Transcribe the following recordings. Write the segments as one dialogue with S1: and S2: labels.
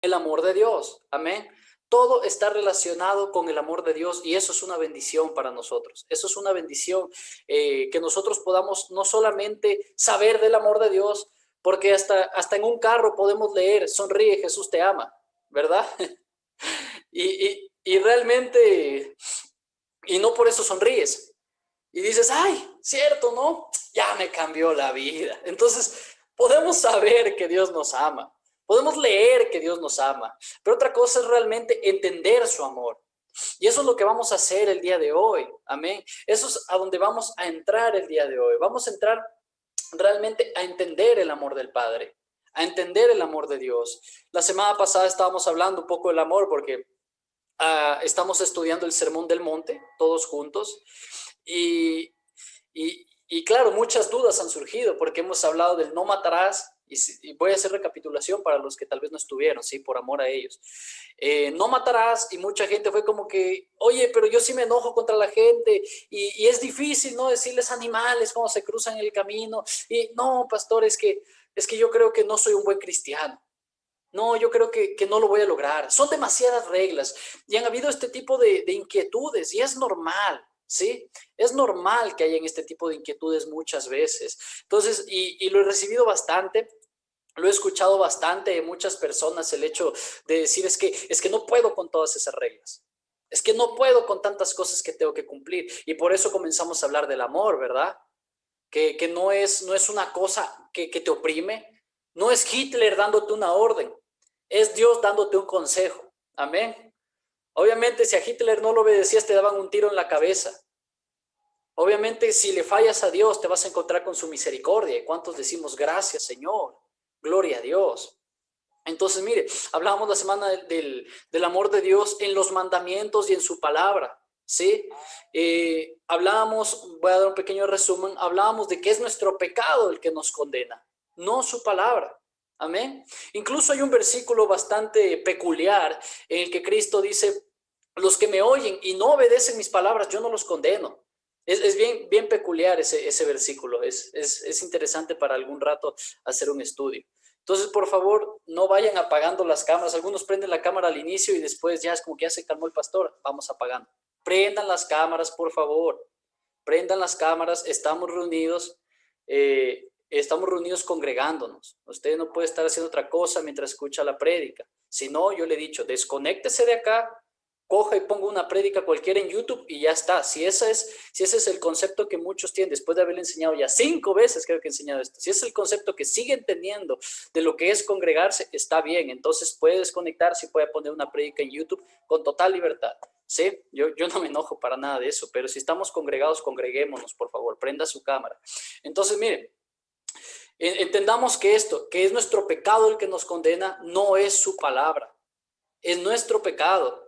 S1: el amor de Dios. Amén. Todo está relacionado con el amor de Dios y eso es una bendición para nosotros. Eso es una bendición, que nosotros podamos no solamente saber del amor de Dios, porque hasta en un carro podemos leer, sonríe, Jesús te ama, ¿verdad? Y realmente, y no por eso sonríes. Y dices, ay, cierto, ¿no? Ya me cambió la vida. Entonces, podemos saber que Dios nos ama. Podemos leer que Dios nos ama. Pero otra cosa es realmente entender su amor. Y eso es lo que vamos a hacer el día de hoy. Amén. Eso es a donde vamos a entrar el día de hoy. Vamos a entrar realmente a entender el amor del Padre, a entender el amor de Dios. La semana pasada estábamos hablando un poco del amor porque estamos estudiando el Sermón del Monte, todos juntos. Y, y claro, muchas dudas han surgido porque hemos hablado del no matarás. Y voy a hacer recapitulación para los que tal vez no estuvieron, sí, por amor a ellos. No matarás, y mucha gente fue como que, oye, pero yo sí me enojo contra la gente, y es difícil, ¿no? Decirles animales cuando se cruzan el camino. Y no, pastor, es que yo creo que no soy un buen cristiano. No, yo creo que no lo voy a lograr. Son demasiadas reglas y han habido este tipo de inquietudes y es normal, ¿sí? Es normal que hayan este tipo de inquietudes muchas veces. Entonces, y lo he recibido bastante. Lo he escuchado bastante de muchas personas, el hecho de decir es que no puedo con todas esas reglas. Es que no puedo con tantas cosas que tengo que cumplir. Y por eso comenzamos a hablar del amor, ¿verdad? Que no es una cosa que te oprime, no es Hitler dándote una orden, es Dios dándote un consejo. Amén. Obviamente, si a Hitler no lo obedecías, te daban un tiro en la cabeza. Obviamente, si le fallas a Dios, te vas a encontrar con su misericordia. ¿Y cuántos decimos gracias, Señor? Gloria a Dios. Entonces, mire, hablábamos la semana del amor de Dios en los mandamientos y en su palabra, ¿sí? Hablábamos, voy a dar un pequeño resumen, hablábamos de que es nuestro pecado el que nos condena, no su palabra. Amén. Incluso hay un versículo bastante peculiar en el que Cristo dice, los que me oyen y no obedecen mis palabras, yo no los condeno. Es bien, bien peculiar ese versículo, es interesante para algún rato hacer un estudio. Entonces, por favor, no vayan apagando las cámaras. Algunos prenden la cámara al inicio y después ya es como que ya se calmó el pastor. Vamos apagando. Prendan las cámaras, por favor. Prendan las cámaras. Estamos reunidos congregándonos. Usted no puede estar haciendo otra cosa mientras escucha la prédica. Si no, yo le he dicho, desconéctese de acá, coja y ponga una prédica cualquiera en YouTube y ya está. Si ese es el concepto que muchos tienen, después de haberle enseñado ya 5 veces, creo que he enseñado esto, si ese es el concepto que siguen teniendo de lo que es congregarse, está bien. Entonces puede desconectarse y puede poner una prédica en YouTube con total libertad. Sí, yo no me enojo para nada de eso, pero si estamos congregados, congreguémonos, por favor, prenda su cámara. Entonces, miren, entendamos que es nuestro pecado el que nos condena, no es su palabra, es nuestro pecado.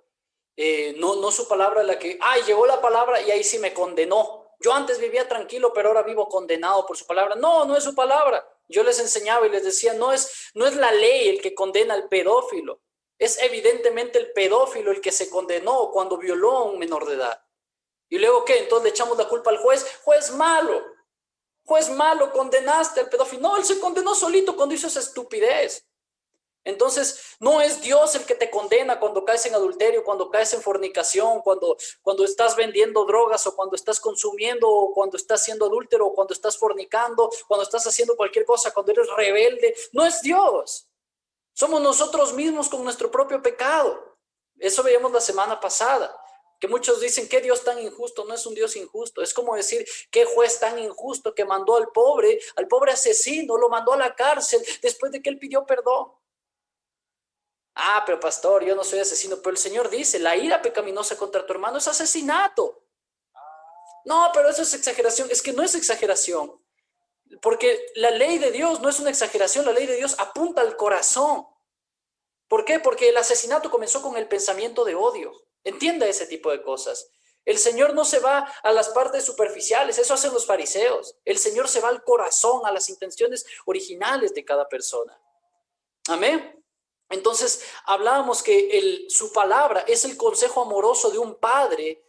S1: No su palabra la que, ay, llegó la palabra y ahí sí me condenó. Yo antes vivía tranquilo, pero ahora vivo condenado por su palabra. No, no es su palabra. Yo les enseñaba y les decía, no es la ley el que condena al pedófilo. Es evidentemente el pedófilo el que se condenó cuando violó a un menor de edad. ¿Y luego qué? Entonces le echamos la culpa al juez. Juez malo. Juez malo, condenaste al pedófilo. No, él se condenó solito cuando hizo esa estupidez. Entonces, no es Dios el que te condena cuando caes en adulterio, cuando caes en fornicación, cuando estás vendiendo drogas o cuando estás consumiendo o cuando estás siendo adúltero o cuando estás fornicando, cuando estás haciendo cualquier cosa, cuando eres rebelde. No es Dios. Somos nosotros mismos con nuestro propio pecado. Eso veíamos la semana pasada. Que muchos dicen, ¿qué Dios tan injusto? No es un Dios injusto. Es como decir, ¿qué juez tan injusto que mandó al pobre asesino, lo mandó a la cárcel después de que él pidió perdón? Ah, pero pastor, yo no soy asesino, pero el Señor dice, la ira pecaminosa contra tu hermano es asesinato. No, pero eso es exageración. Es que no es exageración, porque la ley de Dios no es una exageración, la ley de Dios apunta al corazón. ¿Por qué? Porque el asesinato comenzó con el pensamiento de odio. Entienda ese tipo de cosas. El Señor no se va a las partes superficiales, eso hacen los fariseos. El Señor se va al corazón, a las intenciones originales de cada persona. Amén. Entonces, hablábamos que su palabra es el consejo amoroso de un padre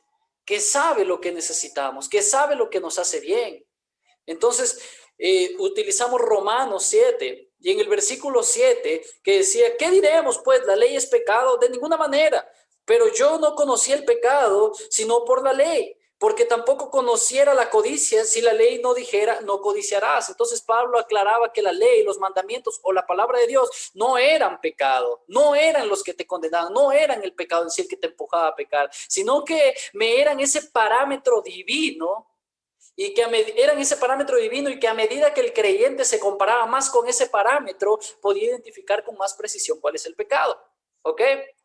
S1: que sabe lo que necesitamos, que sabe lo que nos hace bien. Entonces, utilizamos Romanos 7, Y en el versículo 7, que decía, ¿qué diremos pues? ¿La ley es pecado? De ninguna manera. Pero yo no conocí el pecado, sino por la ley, porque tampoco conociera la codicia si la ley no dijera, no codiciarás. Entonces Pablo aclaraba que la ley, los mandamientos o la palabra de Dios no eran pecado, no eran los que te condenaban, no eran el pecado en sí el que te empujaba a pecar, sino que me eran ese parámetro divino y que eran ese parámetro divino y que a medida que el creyente se comparaba más con ese parámetro, podía identificar con más precisión cuál es el pecado. ¿Ok?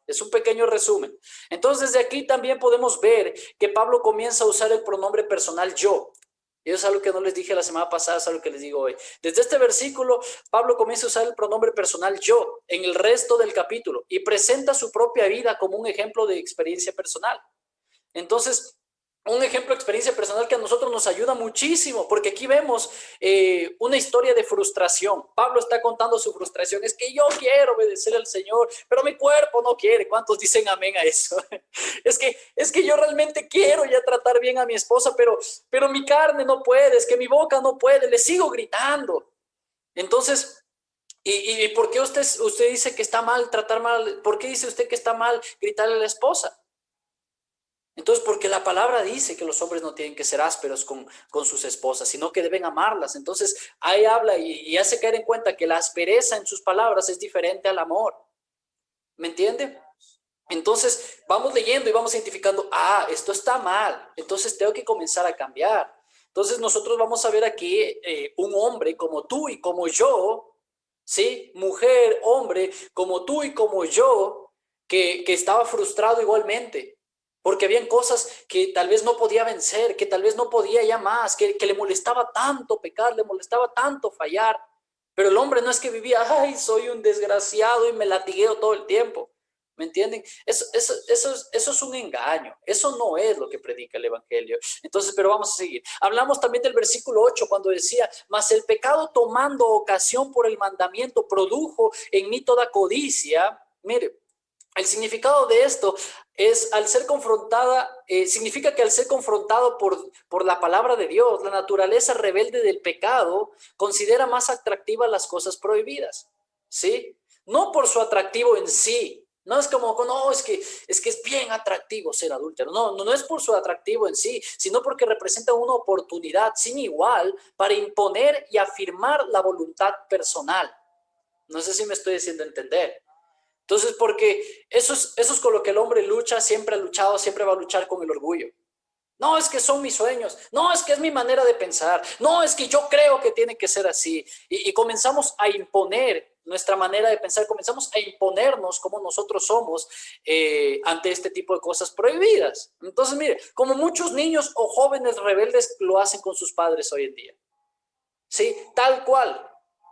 S1: Es un pequeño resumen. Entonces, desde aquí también podemos ver que Pablo comienza a usar el pronombre personal yo. Y eso es algo que no les dije la semana pasada, es algo que les digo hoy. Desde este versículo, Pablo comienza a usar el pronombre personal yo en el resto del capítulo y presenta su propia vida como un ejemplo de experiencia personal. Entonces, un ejemplo de experiencia personal que a nosotros nos ayuda muchísimo, porque aquí vemos una historia de frustración. Pablo está contando su frustración. Es que yo quiero obedecer al Señor, pero mi cuerpo no quiere. ¿Cuántos dicen amén a eso? Es que yo realmente quiero ya tratar bien a mi esposa, pero mi carne no puede, es que mi boca no puede, le sigo gritando. Entonces, ¿y por qué usted dice que está mal tratar mal? ¿Por qué dice usted que está mal gritarle a la esposa? Entonces, porque la palabra dice que los hombres no tienen que ser ásperos con sus esposas, sino que deben amarlas. Entonces, ahí habla y hace caer en cuenta que la aspereza en sus palabras es diferente al amor. ¿Me entiende? Entonces, vamos leyendo y vamos identificando, esto está mal, entonces tengo que comenzar a cambiar. Entonces, nosotros vamos a ver aquí un hombre como tú y como yo, ¿sí? Mujer, hombre, como tú y como yo, que estaba frustrado igualmente porque habían cosas que tal vez no podía vencer, que tal vez no podía ya más, que le molestaba tanto pecar, le molestaba tanto fallar. Pero el hombre no es que vivía, ay, soy un desgraciado y me latigueo todo el tiempo. ¿Me entienden? Eso es un engaño. Eso no es lo que predica el Evangelio. Entonces, pero vamos a seguir. Hablamos también del versículo 8 cuando decía, mas el pecado tomando ocasión por el mandamiento produjo en mí toda codicia. Mire, el significado de esto es al ser confrontada, significa que al ser confrontado por la palabra de Dios, la naturaleza rebelde del pecado considera más atractivas las cosas prohibidas, ¿sí? No por su atractivo en sí, no es como, no, es que es bien atractivo ser adúltero, no es por su atractivo en sí, sino porque representa una oportunidad sin igual para imponer y afirmar la voluntad personal. No sé si me estoy haciendo entender. Entonces, porque eso es con lo que el hombre lucha, siempre ha luchado, siempre va a luchar con el orgullo. No, es que son mis sueños. No, es que es mi manera de pensar. No, es que yo creo que tiene que ser así. Y comenzamos a imponer nuestra manera de pensar, comenzamos a imponernos como nosotros somos ante este tipo de cosas prohibidas. Entonces, mire, como muchos niños o jóvenes rebeldes lo hacen con sus padres hoy en día. Sí, tal cual,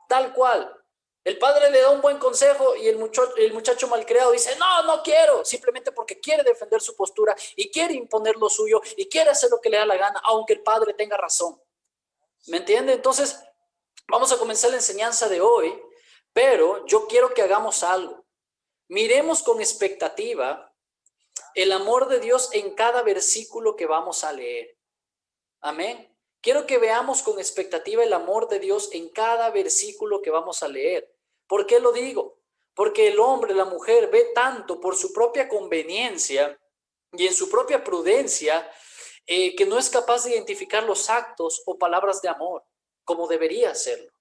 S1: tal cual. El padre le da un buen consejo y el muchacho malcriado dice, no quiero, simplemente porque quiere defender su postura y quiere imponer lo suyo y quiere hacer lo que le da la gana, aunque el padre tenga razón. ¿Me entiende? Entonces, vamos a comenzar la enseñanza de hoy, pero yo quiero que hagamos algo. Miremos con expectativa el amor de Dios en cada versículo que vamos a leer. Amén. Quiero que veamos con expectativa el amor de Dios en cada versículo que vamos a leer. ¿Por qué lo digo? Porque el hombre, la mujer, ve tanto por su propia conveniencia y en su propia prudencia que no es capaz de identificar los actos o palabras de amor como debería hacerlo.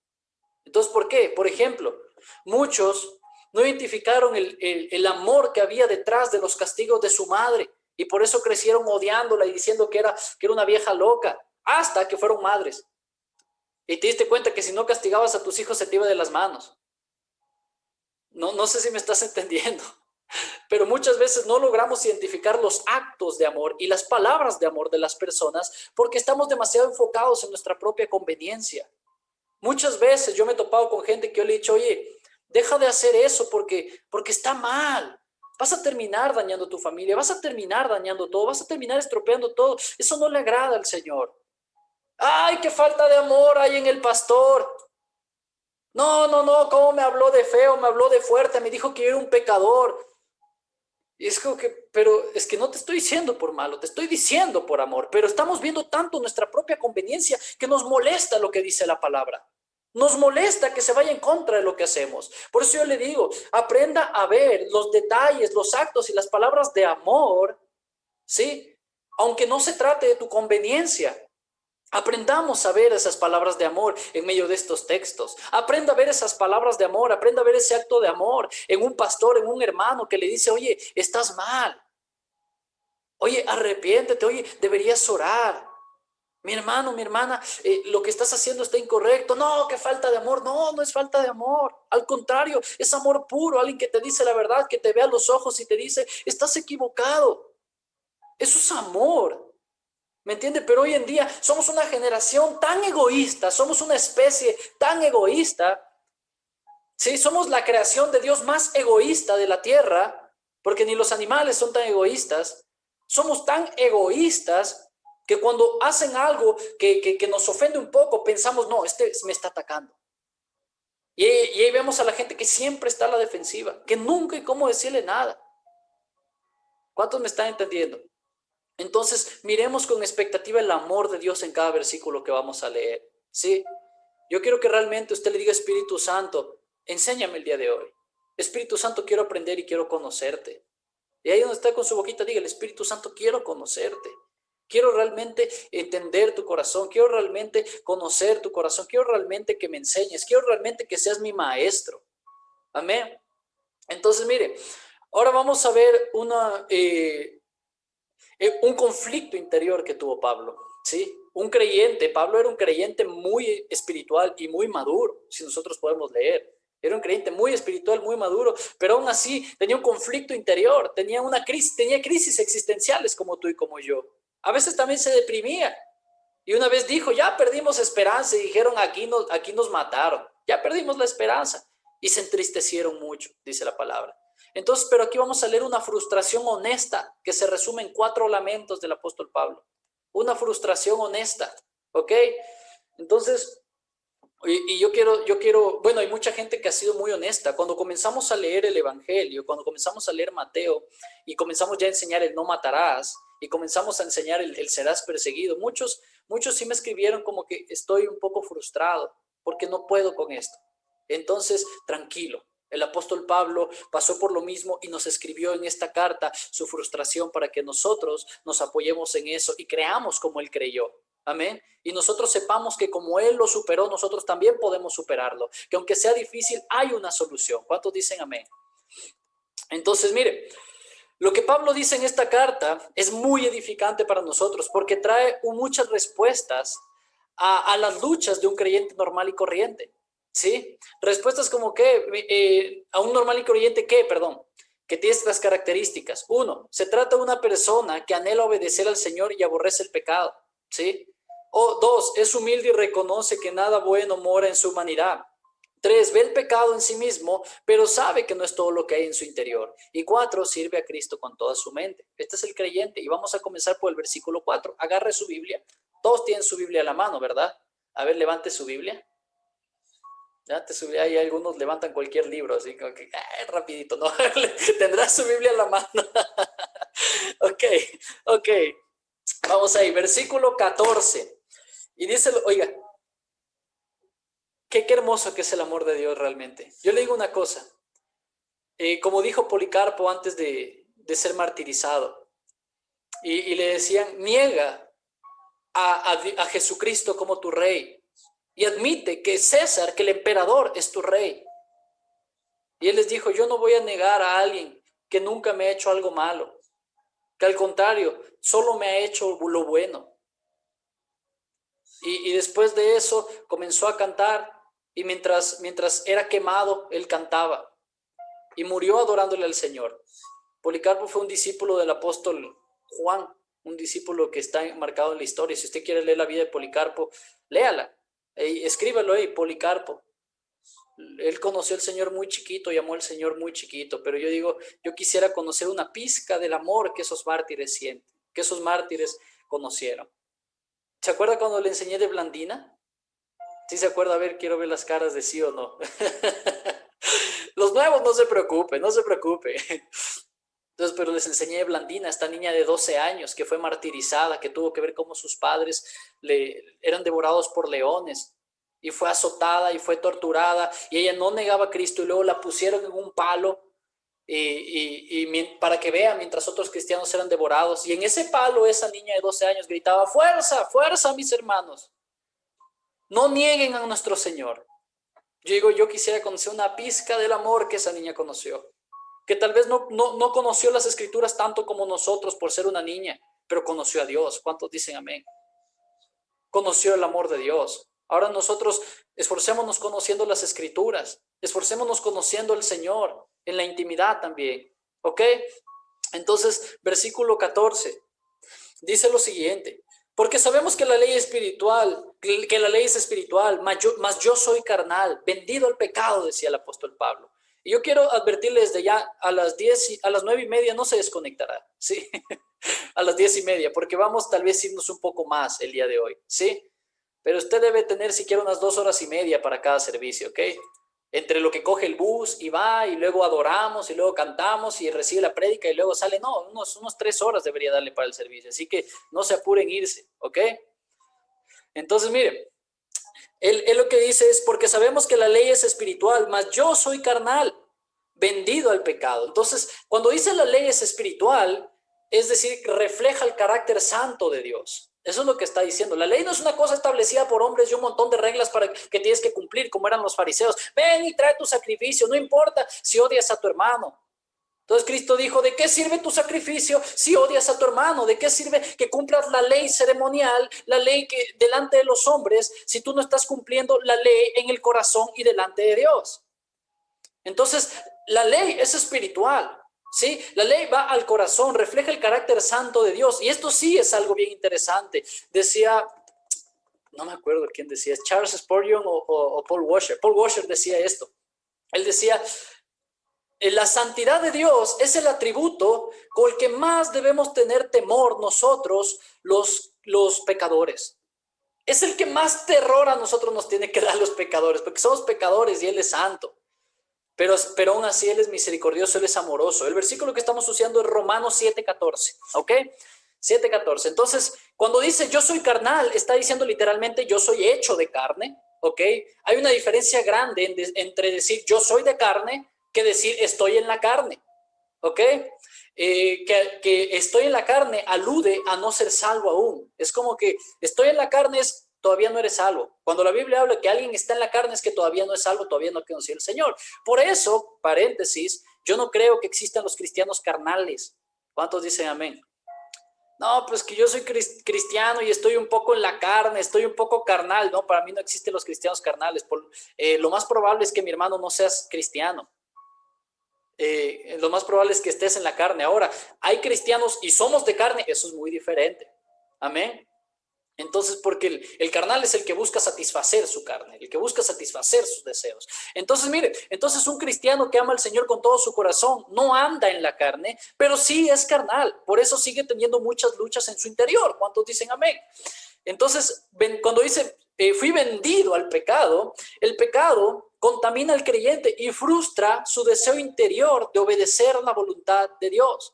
S1: Entonces, ¿por qué? Por ejemplo, muchos no identificaron el amor que había detrás de los castigos de su madre y por eso crecieron odiándola y diciendo que era una vieja loca, hasta que fueron madres. Y te diste cuenta que si no castigabas a tus hijos se te iba de las manos. No sé si me estás entendiendo, pero muchas veces no logramos identificar los actos de amor y las palabras de amor de las personas porque estamos demasiado enfocados en nuestra propia conveniencia. Muchas veces yo me he topado con gente que yo le he dicho, oye, deja de hacer eso porque está mal. Vas a terminar dañando tu familia, vas a terminar dañando todo, vas a terminar estropeando todo. Eso no le agrada al Señor. Ay, qué falta de amor hay en el pastor. No, cómo me habló de feo, me habló de fuerte, me dijo que yo era un pecador. Y es como que, pero es que no te estoy diciendo por malo, te estoy diciendo por amor, pero estamos viendo tanto nuestra propia conveniencia que nos molesta lo que dice la palabra. Nos molesta que se vaya en contra de lo que hacemos. Por eso yo le digo, aprenda a ver los detalles, los actos y las palabras de amor, ¿sí? Aunque no se trate de tu conveniencia. Aprendamos a ver esas palabras de amor en medio de estos textos. Aprenda a ver esas palabras de amor, aprenda a ver ese acto de amor en un pastor, en un hermano que le dice, oye, estás mal. Oye, arrepiéntete, oye, deberías orar. Mi hermano, mi hermana, lo que estás haciendo está incorrecto. No, qué falta de amor. No, no es falta de amor. Al contrario, es amor puro. Alguien que te dice la verdad, que te ve a los ojos y te dice, estás equivocado. Eso es amor. ¿Me entiende? Pero hoy en día somos una generación tan egoísta, somos una especie tan egoísta. Sí, somos la creación de Dios más egoísta de la tierra, porque ni los animales son tan egoístas. Somos tan egoístas que cuando hacen algo que nos ofende un poco, pensamos, no, este me está atacando. Y ahí vemos a la gente que siempre está a la defensiva, que nunca hay cómo decirle nada. ¿Cuántos me están entendiendo? Entonces, miremos con expectativa el amor de Dios en cada versículo que vamos a leer. ¿Sí? Yo quiero que realmente usted le diga, Espíritu Santo, enséñame el día de hoy. Espíritu Santo, quiero aprender y quiero conocerte. Y ahí donde está con su boquita, diga, el Espíritu Santo, quiero conocerte. Quiero realmente entender tu corazón. Quiero realmente conocer tu corazón. Quiero realmente que me enseñes. Quiero realmente que seas mi maestro. Amén. Entonces, mire, ahora vamos a ver un conflicto interior que tuvo Pablo, ¿sí? Un creyente, Pablo era un creyente muy espiritual y muy maduro, si nosotros podemos leer. Era un creyente muy espiritual, muy maduro, pero aún así tenía un conflicto interior, tenía crisis existenciales como tú y como yo. A veces también se deprimía. Y una vez dijo, ya perdimos esperanza, y dijeron, aquí nos mataron, ya perdimos la esperanza. Y se entristecieron mucho, dice la palabra. Entonces, pero aquí vamos a leer una frustración honesta que se resume en 4 lamentos del apóstol Pablo. Una frustración honesta, ¿ok? Entonces, y yo quiero, bueno, hay mucha gente que ha sido muy honesta. Cuando comenzamos a leer el Evangelio, cuando comenzamos a leer Mateo y comenzamos ya a enseñar el no matarás y comenzamos a enseñar el serás perseguido, muchos sí me escribieron como que estoy un poco frustrado porque no puedo con esto. Entonces, tranquilo. El apóstol Pablo pasó por lo mismo y nos escribió en esta carta su frustración para que nosotros nos apoyemos en eso y creamos como él creyó. Amén. Y nosotros sepamos que como él lo superó, nosotros también podemos superarlo. Que aunque sea difícil, hay una solución. ¿Cuántos dicen amén? Entonces, mire, lo que Pablo dice en esta carta es muy edificante para nosotros porque trae muchas respuestas a las luchas de un creyente normal y corriente. ¿Sí? Respuestas como que, a un normal y corriente que, perdón, que tiene estas características. Uno, se trata de una persona que anhela obedecer al Señor y aborrece el pecado. ¿Sí? O dos, es humilde y reconoce que nada bueno mora en su humanidad. Tres, ve el pecado en sí mismo, pero sabe que no es todo lo que hay en su interior. Y cuatro, sirve a Cristo con toda su mente. Este es el creyente. Y vamos a comenzar por el versículo 4. Agarre su Biblia. Todos tienen su Biblia a la mano, ¿verdad? A ver, levante su Biblia. Ya te subí, ahí algunos levantan cualquier libro, así como que, rapidito, ¿no? Tendrás su Biblia en la mano. Ok, ok. Vamos ahí, versículo 14. Y dice, oiga, qué hermoso que es el amor de Dios realmente. Yo le digo una cosa, como dijo Policarpo antes de ser martirizado, y le decían, niega a Jesucristo como tu rey, y admite que César, que el emperador es tu rey. Y él les dijo, yo no voy a negar a alguien que nunca me ha hecho algo malo, que al contrario, solo me ha hecho lo bueno. Y después de eso comenzó a cantar y mientras era quemado, él cantaba y murió adorándole al Señor. Policarpo fue un discípulo del apóstol Juan, un discípulo que está marcado en la historia. Si usted quiere leer la vida de Policarpo, léala, escríbelo ahí, Policarpo. Él conoció al Señor muy chiquito y amó al Señor muy chiquito, pero yo digo, yo quisiera conocer una pizca del amor que esos mártires sienten, que esos mártires conocieron. ¿Se acuerda cuando le enseñé de Blandina? ¿Sí se acuerda? A ver, quiero ver las caras de sí o no. Los nuevos, no se preocupe, no se preocupe. Entonces, pero les enseñé de Blandina, esta niña de 12 años que fue martirizada, que tuvo que ver cómo sus padres eran devorados por leones. y fue azotada y fue torturada y ella no negaba a Cristo y luego la pusieron en un palo para que vean mientras otros cristianos eran devorados. Y en ese palo esa niña de 12 años gritaba: fuerza, fuerza, mis hermanos, no nieguen a nuestro Señor. Yo digo, yo quisiera conocer una pizca del amor que esa niña conoció, que tal vez no conoció las escrituras tanto como nosotros por ser una niña, pero conoció a Dios. ¿Cuántos dicen amén? Conoció el amor de Dios. Ahora nosotros esforcémonos conociendo las escrituras, esforcémonos conociendo al Señor en la intimidad también, ¿ok? Entonces, versículo 14 dice lo siguiente: porque sabemos que la ley espiritual, que la ley es espiritual, mas yo soy carnal, vendido al pecado, decía el apóstol Pablo. Y yo quiero advertirles de ya a las 10, a las 9:30 no se desconectará, ¿sí? A las 10:30, porque vamos tal vez irnos un poco más el día de hoy, ¿sí? Pero usted debe tener siquiera unas 2 horas y media para cada servicio, ¿ok? Entre lo que coge el bus y va, y luego adoramos, y luego cantamos, y recibe la prédica, y luego sale, no, unos 3 horas debería darle para el servicio. Así que no se apuren irse, ¿ok? Entonces, mire, él lo que dice es: porque sabemos que la ley es espiritual, mas yo soy carnal, vendido al pecado. Entonces, cuando dice la ley es espiritual, es decir, refleja el carácter santo de Dios. Eso es lo que está diciendo. La ley no es una cosa establecida por hombres y un montón de reglas para que tienes que cumplir, como eran los fariseos. Ven y trae tu sacrificio, no importa si odias a tu hermano. Entonces Cristo dijo: ¿de qué sirve tu sacrificio si odias a tu hermano? ¿De qué sirve que cumplas la ley ceremonial, la ley que delante de los hombres, si tú no estás cumpliendo la ley en el corazón y delante de Dios? Entonces, la ley es espiritual, ¿sí? La ley va al corazón, refleja el carácter santo de Dios. Y esto sí es algo bien interesante. Decía, no me acuerdo quién decía, Charles Spurgeon o Paul Washer. Paul Washer decía esto. Él decía: la santidad de Dios es el atributo con el que más debemos tener temor nosotros, los pecadores. Es el que más terror a nosotros nos tiene que dar, los pecadores, porque somos pecadores y Él es santo. Pero aún así Él es misericordioso, Él es amoroso. El versículo que estamos usando es Romanos 7:14, ¿ok? 7:14. Entonces, cuando dice yo soy carnal, está diciendo literalmente yo soy hecho de carne, ¿ok? Hay una diferencia grande entre decir yo soy de carne que decir estoy en la carne, ¿ok? Que estoy en la carne alude a no ser salvo aún. Es como que estoy en la carne es todavía no eres salvo. Cuando la Biblia habla que alguien está en la carne es que todavía no es salvo, todavía no conoce al Señor. Por eso, paréntesis, yo no creo que existan los cristianos carnales. ¿Cuántos dicen amén? No, pues que yo soy cristiano y estoy un poco en la carne, estoy un poco carnal. No, para mí no existen los cristianos carnales. Lo más probable es que mi hermano no seas cristiano. Lo más probable es que estés en la carne. Ahora, hay cristianos y somos de carne, eso es muy diferente. Amén. Entonces, porque el carnal es el que busca satisfacer su carne, el que busca satisfacer sus deseos. Entonces, mire, entonces un cristiano que ama al Señor con todo su corazón no anda en la carne, pero sí es carnal. Por eso sigue teniendo muchas luchas en su interior. ¿Cuántos dicen amén? Entonces, cuando dice, fui vendido al pecado, el pecado contamina al creyente y frustra su deseo interior de obedecer la voluntad de Dios.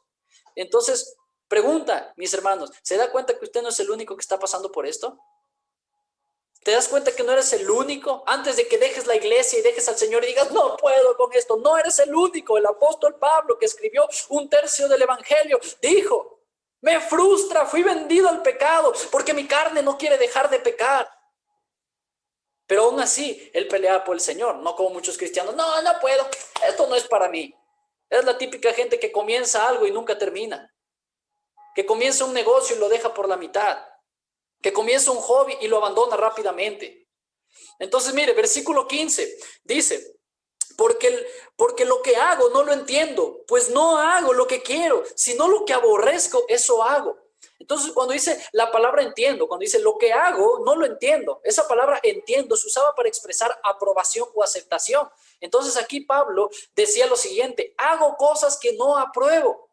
S1: Entonces, pregunta, mis hermanos, ¿se da cuenta que usted no es el único que está pasando por esto? ¿Te das cuenta que no eres el único? Antes de que dejes la iglesia y dejes al Señor y digas, no puedo con esto, no eres el único. El apóstol Pablo, que escribió 1/3 del Evangelio, dijo, me frustra, fui vendido al pecado porque mi carne no quiere dejar de pecar. Pero aún así, él pelea por el Señor, no como muchos cristianos. No puedo, esto no es para mí. Es la típica gente que comienza algo y nunca termina. Que comienza un negocio y lo deja por la mitad. Que comienza un hobby y lo abandona rápidamente. Entonces, mire, versículo 15 dice, porque lo que hago no lo entiendo, pues no hago lo que quiero, sino lo que aborrezco, eso hago. Entonces, cuando dice la palabra entiendo, cuando dice lo que hago, no lo entiendo. Esa palabra entiendo se usaba para expresar aprobación o aceptación. Entonces, aquí Pablo decía lo siguiente, hago cosas que no apruebo.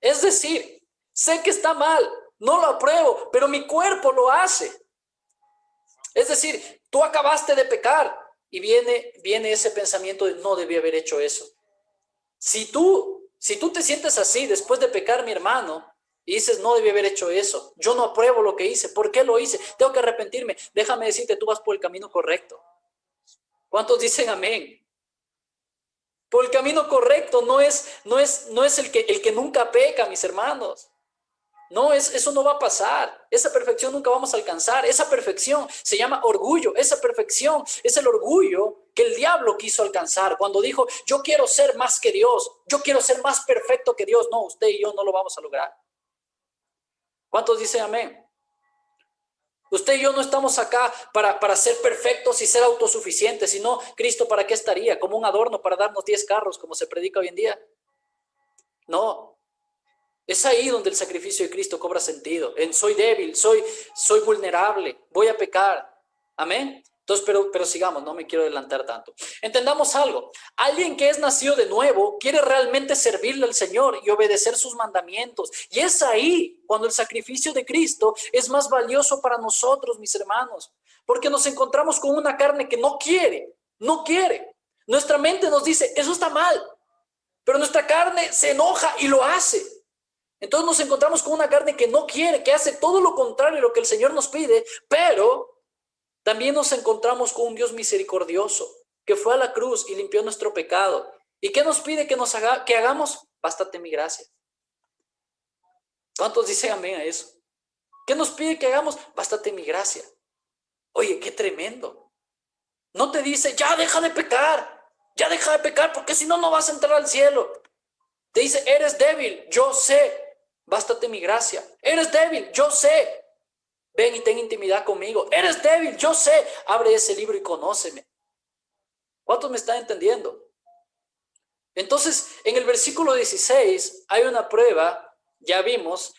S1: Es decir, sé que está mal, no lo apruebo, pero mi cuerpo lo hace. Es decir, tú acabaste de pecar y viene ese pensamiento de no debí haber hecho eso. Si tú te sientes así después de pecar, mi hermano, y dices, no debí haber hecho eso, yo no apruebo lo que hice, ¿por qué lo hice? Tengo que arrepentirme. Déjame decirte, tú vas por el camino correcto. ¿Cuántos dicen amén? Por el camino correcto, no es el que nunca peca, mis hermanos. No, eso no va a pasar. Esa perfección nunca vamos a alcanzar. Esa perfección se llama orgullo. Esa perfección es el orgullo que el diablo quiso alcanzar cuando dijo, yo quiero ser más que Dios. Yo quiero ser más perfecto que Dios. No, usted y yo no lo vamos a lograr. ¿Cuántos dicen amén? Usted y yo no estamos acá para ser perfectos y ser autosuficientes, sino Cristo, ¿para qué estaría? Como un adorno para darnos 10 carros, como se predica hoy en día. No, es ahí donde el sacrificio de Cristo cobra sentido. En soy débil, soy vulnerable, voy a pecar. Amén. Entonces, pero sigamos, no me quiero adelantar tanto. Entendamos algo. Alguien que es nacido de nuevo quiere realmente servirle al Señor y obedecer sus mandamientos. Y es ahí cuando el sacrificio de Cristo es más valioso para nosotros, mis hermanos. Porque nos encontramos con una carne que no quiere. Nuestra mente nos dice, eso está mal. Pero nuestra carne se enoja y lo hace. Entonces nos encontramos con una carne que no quiere, que hace todo lo contrario de lo que el Señor nos pide, pero también nos encontramos con un Dios misericordioso que fue a la cruz y limpió nuestro pecado. ¿Y qué nos pide que hagamos? Bástate mi gracia. ¿Cuántos dicen amén a eso? ¿Qué nos pide que hagamos? Bástate mi gracia. Oye, qué tremendo. No te dice, ya deja de pecar, porque si no, no vas a entrar al cielo. Te dice, eres débil, yo sé, bástate mi gracia. Eres débil, yo sé. Ven y ten intimidad conmigo. Eres débil, yo sé. Abre ese libro y conóceme. ¿Cuántos me están entendiendo? Entonces, en el versículo 16 hay una prueba, ya vimos,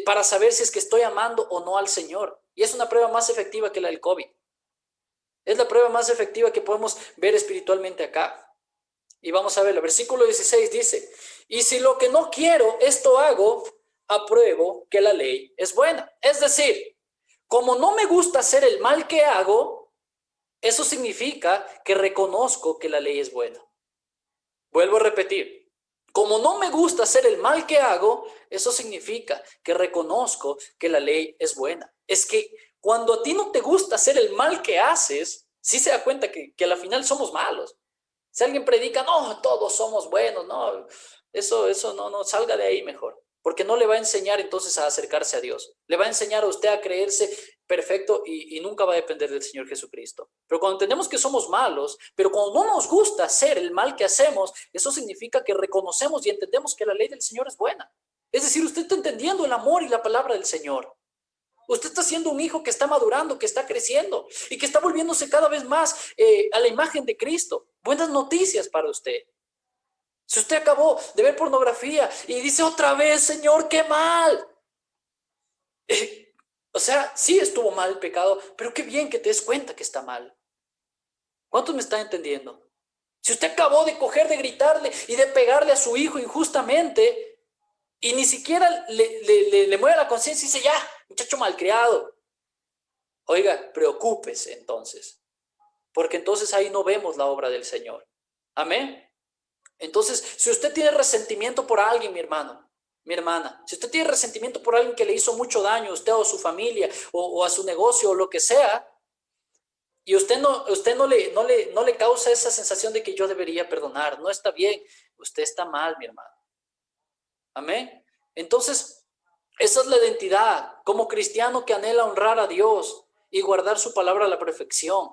S1: para saber si es que estoy amando o no al Señor. Y es una prueba más efectiva que la del COVID. Es la prueba más efectiva que podemos ver espiritualmente acá. Y vamos a ver, el versículo 16 dice, y si lo que no quiero, esto hago, apruebo que la ley es buena. Es decir, como no me gusta hacer el mal que hago, eso significa que reconozco que la ley es buena. Vuelvo a repetir, como no me gusta hacer el mal que hago, eso significa que reconozco que la ley es buena. Es que cuando a ti no te gusta hacer el mal que haces, sí se da cuenta que a la final somos malos. Si alguien predica, no, todos somos buenos, no, eso no, salga de ahí mejor. Porque no le va a enseñar entonces a acercarse a Dios. Le va a enseñar a usted a creerse perfecto y nunca va a depender del Señor Jesucristo. Pero cuando entendemos que somos malos, pero cuando no nos gusta hacer el mal que hacemos, eso significa que reconocemos y entendemos que la ley del Señor es buena. Es decir, usted está entendiendo el amor y la palabra del Señor. Usted está siendo un hijo que está madurando, que está creciendo y que está volviéndose cada vez más a la imagen de Cristo. Buenas noticias para usted. Si usted acabó de ver pornografía y dice otra vez, Señor, qué mal. O sea, sí estuvo mal el pecado, pero qué bien que te des cuenta que está mal. ¿Cuántos me están entendiendo? Si usted acabó de coger, de gritarle y de pegarle a su hijo injustamente y ni siquiera le mueve la conciencia y dice, ya, muchacho malcriado. Oiga, preocúpese entonces, porque entonces ahí no vemos la obra del Señor. Amén. Entonces, si usted tiene resentimiento por alguien, mi hermano, mi hermana, si usted tiene resentimiento por alguien que le hizo mucho daño a usted o a su familia o a su negocio o lo que sea, y usted no le causa esa sensación de que yo debería perdonar, no está bien, usted está mal, mi hermano. Amén. Entonces, esa es la identidad como cristiano que anhela honrar a Dios y guardar su palabra a la perfección.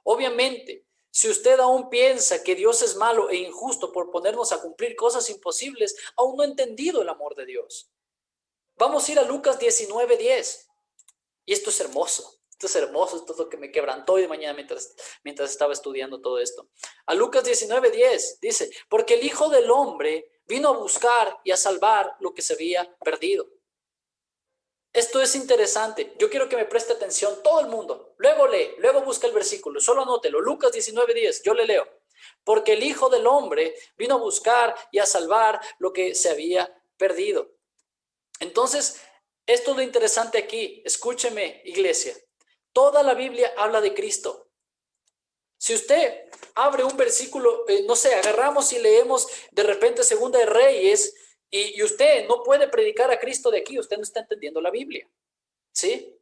S1: Obviamente, si usted aún piensa que Dios es malo e injusto por ponernos a cumplir cosas imposibles, aún no ha entendido el amor de Dios. Vamos a ir a Lucas 19:10. Y esto es hermoso. Esto es hermoso, esto es lo que me quebrantó hoy de mañana mientras estaba estudiando todo esto. A Lucas 19:10 dice, porque el Hijo del Hombre vino a buscar y a salvar lo que se había perdido. Esto es interesante. Yo quiero que me preste atención todo el mundo. Luego lee, luego busca el versículo. Solo anótelo. Lucas 19:10. Yo le leo. Porque el Hijo del Hombre vino a buscar y a salvar lo que se había perdido. Entonces, esto es lo interesante aquí. Escúcheme, iglesia. Toda la Biblia habla de Cristo. Si usted abre un versículo, no sé, agarramos y leemos de repente Segunda de Reyes Y usted no puede predicar a Cristo de aquí, usted no está entendiendo la Biblia, ¿sí?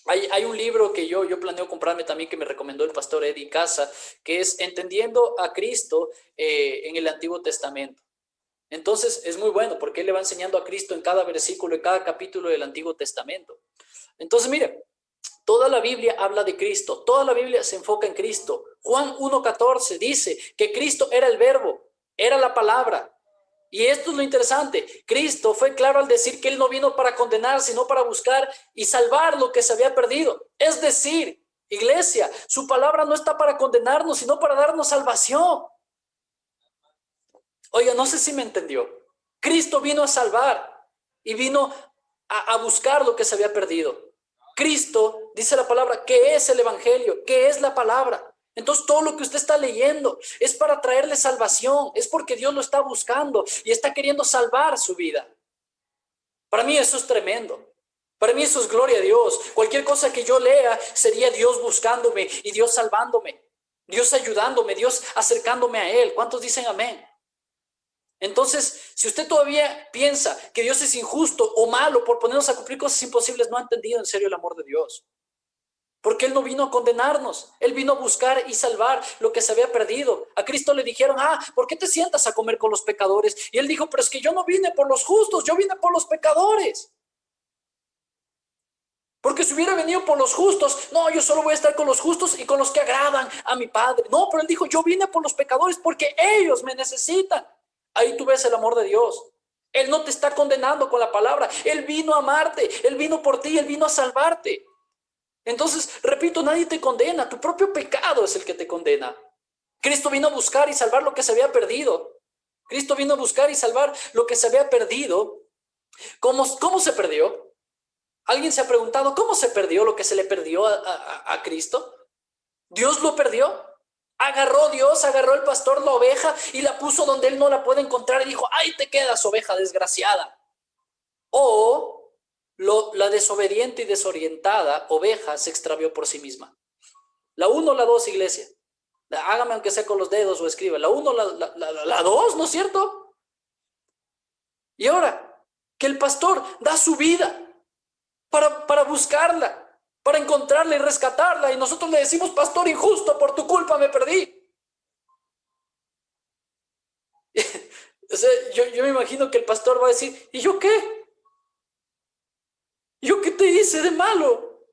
S1: Hay un libro que yo planeo comprarme también que me recomendó el pastor Eddie Casa, que es Entendiendo a Cristo en el Antiguo Testamento. Entonces es muy bueno porque él le va enseñando a Cristo en cada versículo, en cada capítulo del Antiguo Testamento. Entonces, mire, toda la Biblia habla de Cristo, toda la Biblia se enfoca en Cristo. Juan 1:14 dice que Cristo era el verbo, era la palabra. Y esto es lo interesante. Cristo fue claro al decir que Él no vino para condenar, sino para buscar y salvar lo que se había perdido. Es decir, iglesia, su palabra no está para condenarnos, sino para darnos salvación. Oiga, no sé si me entendió. Cristo vino a salvar y vino a buscar lo que se había perdido. Cristo, dice la palabra, ¿qué es el evangelio? ¿Qué es la palabra? Entonces todo lo que usted está leyendo es para traerle salvación, es porque Dios lo está buscando y está queriendo salvar su vida. Para mí eso es tremendo. Para mí eso es gloria a Dios. Cualquier cosa que yo lea sería Dios buscándome y Dios salvándome, Dios ayudándome, Dios acercándome a Él. ¿Cuántos dicen amén? Entonces, si usted todavía piensa que Dios es injusto o malo por ponernos a cumplir cosas imposibles, no ha entendido en serio el amor de Dios. Porque Él no vino a condenarnos, Él vino a buscar y salvar lo que se había perdido. A Cristo le dijeron, ¿por qué te sientas a comer con los pecadores? Y Él dijo, pero es que yo no vine por los justos, yo vine por los pecadores. Porque si hubiera venido por los justos, no, yo solo voy a estar con los justos y con los que agradan a mi Padre. No, pero Él dijo, yo vine por los pecadores porque ellos me necesitan. Ahí tú ves el amor de Dios. Él no te está condenando con la palabra. Él vino a amarte, Él vino por ti, Él vino a salvarte. Entonces, repito, nadie te condena, tu propio pecado es el que te condena. Cristo vino a buscar y salvar lo que se había perdido. Cristo vino a buscar y salvar lo que se había perdido. ¿Cómo se perdió? ¿Alguien se ha preguntado cómo se perdió lo que se le perdió a Cristo? ¿Dios lo perdió? Agarró el pastor la oveja y la puso donde él no la puede encontrar y dijo, ¡ahí te quedas, oveja desgraciada! O la desobediente y desorientada oveja se extravió por sí misma. La 1 o la 2, iglesia. Hágame aunque sea con los dedos o escriba. La 1 la 2, ¿no es cierto? Y ahora, que el pastor da su vida para buscarla, para encontrarla y rescatarla. Y nosotros le decimos, pastor injusto, por tu culpa me perdí. O sea, yo me imagino que el pastor va a decir, ¿y yo qué? ¿Yo qué te hice de malo?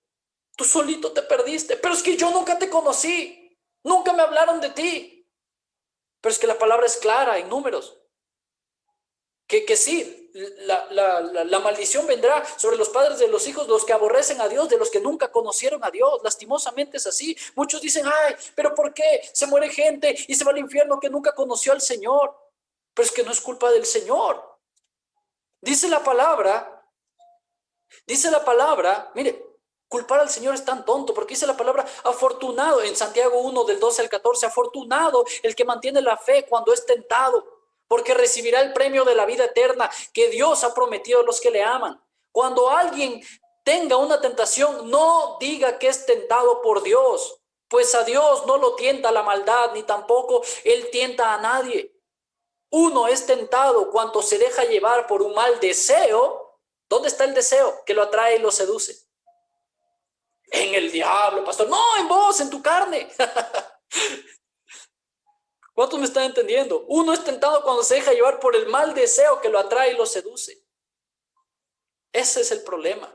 S1: Tú solito te perdiste. Pero es que yo nunca te conocí. Nunca me hablaron de ti. Pero es que la palabra es clara en Números. Que sí, la maldición vendrá sobre los padres de los hijos, los que aborrecen a Dios, de los que nunca conocieron a Dios. Lastimosamente es así. Muchos dicen, ay, pero ¿por qué se muere gente y se va al infierno que nunca conoció al Señor? Pero es que no es culpa del Señor. Dice la palabra, mire, culpar al Señor es tan tonto, porque dice la palabra afortunado, en Santiago 1 del 12 al 14, afortunado el que mantiene la fe cuando es tentado, porque recibirá el premio de la vida eterna que Dios ha prometido a los que le aman. Cuando alguien tenga una tentación, no diga que es tentado por Dios, pues a Dios no lo tienta la maldad, ni tampoco Él tienta a nadie. Uno es tentado cuando se deja llevar por un mal deseo. ¿Dónde está el deseo que lo atrae y lo seduce? En el diablo, pastor. No, en vos, en tu carne. ¿Cuántos me están entendiendo? Uno es tentado cuando se deja llevar por el mal deseo que lo atrae y lo seduce. Ese es el problema.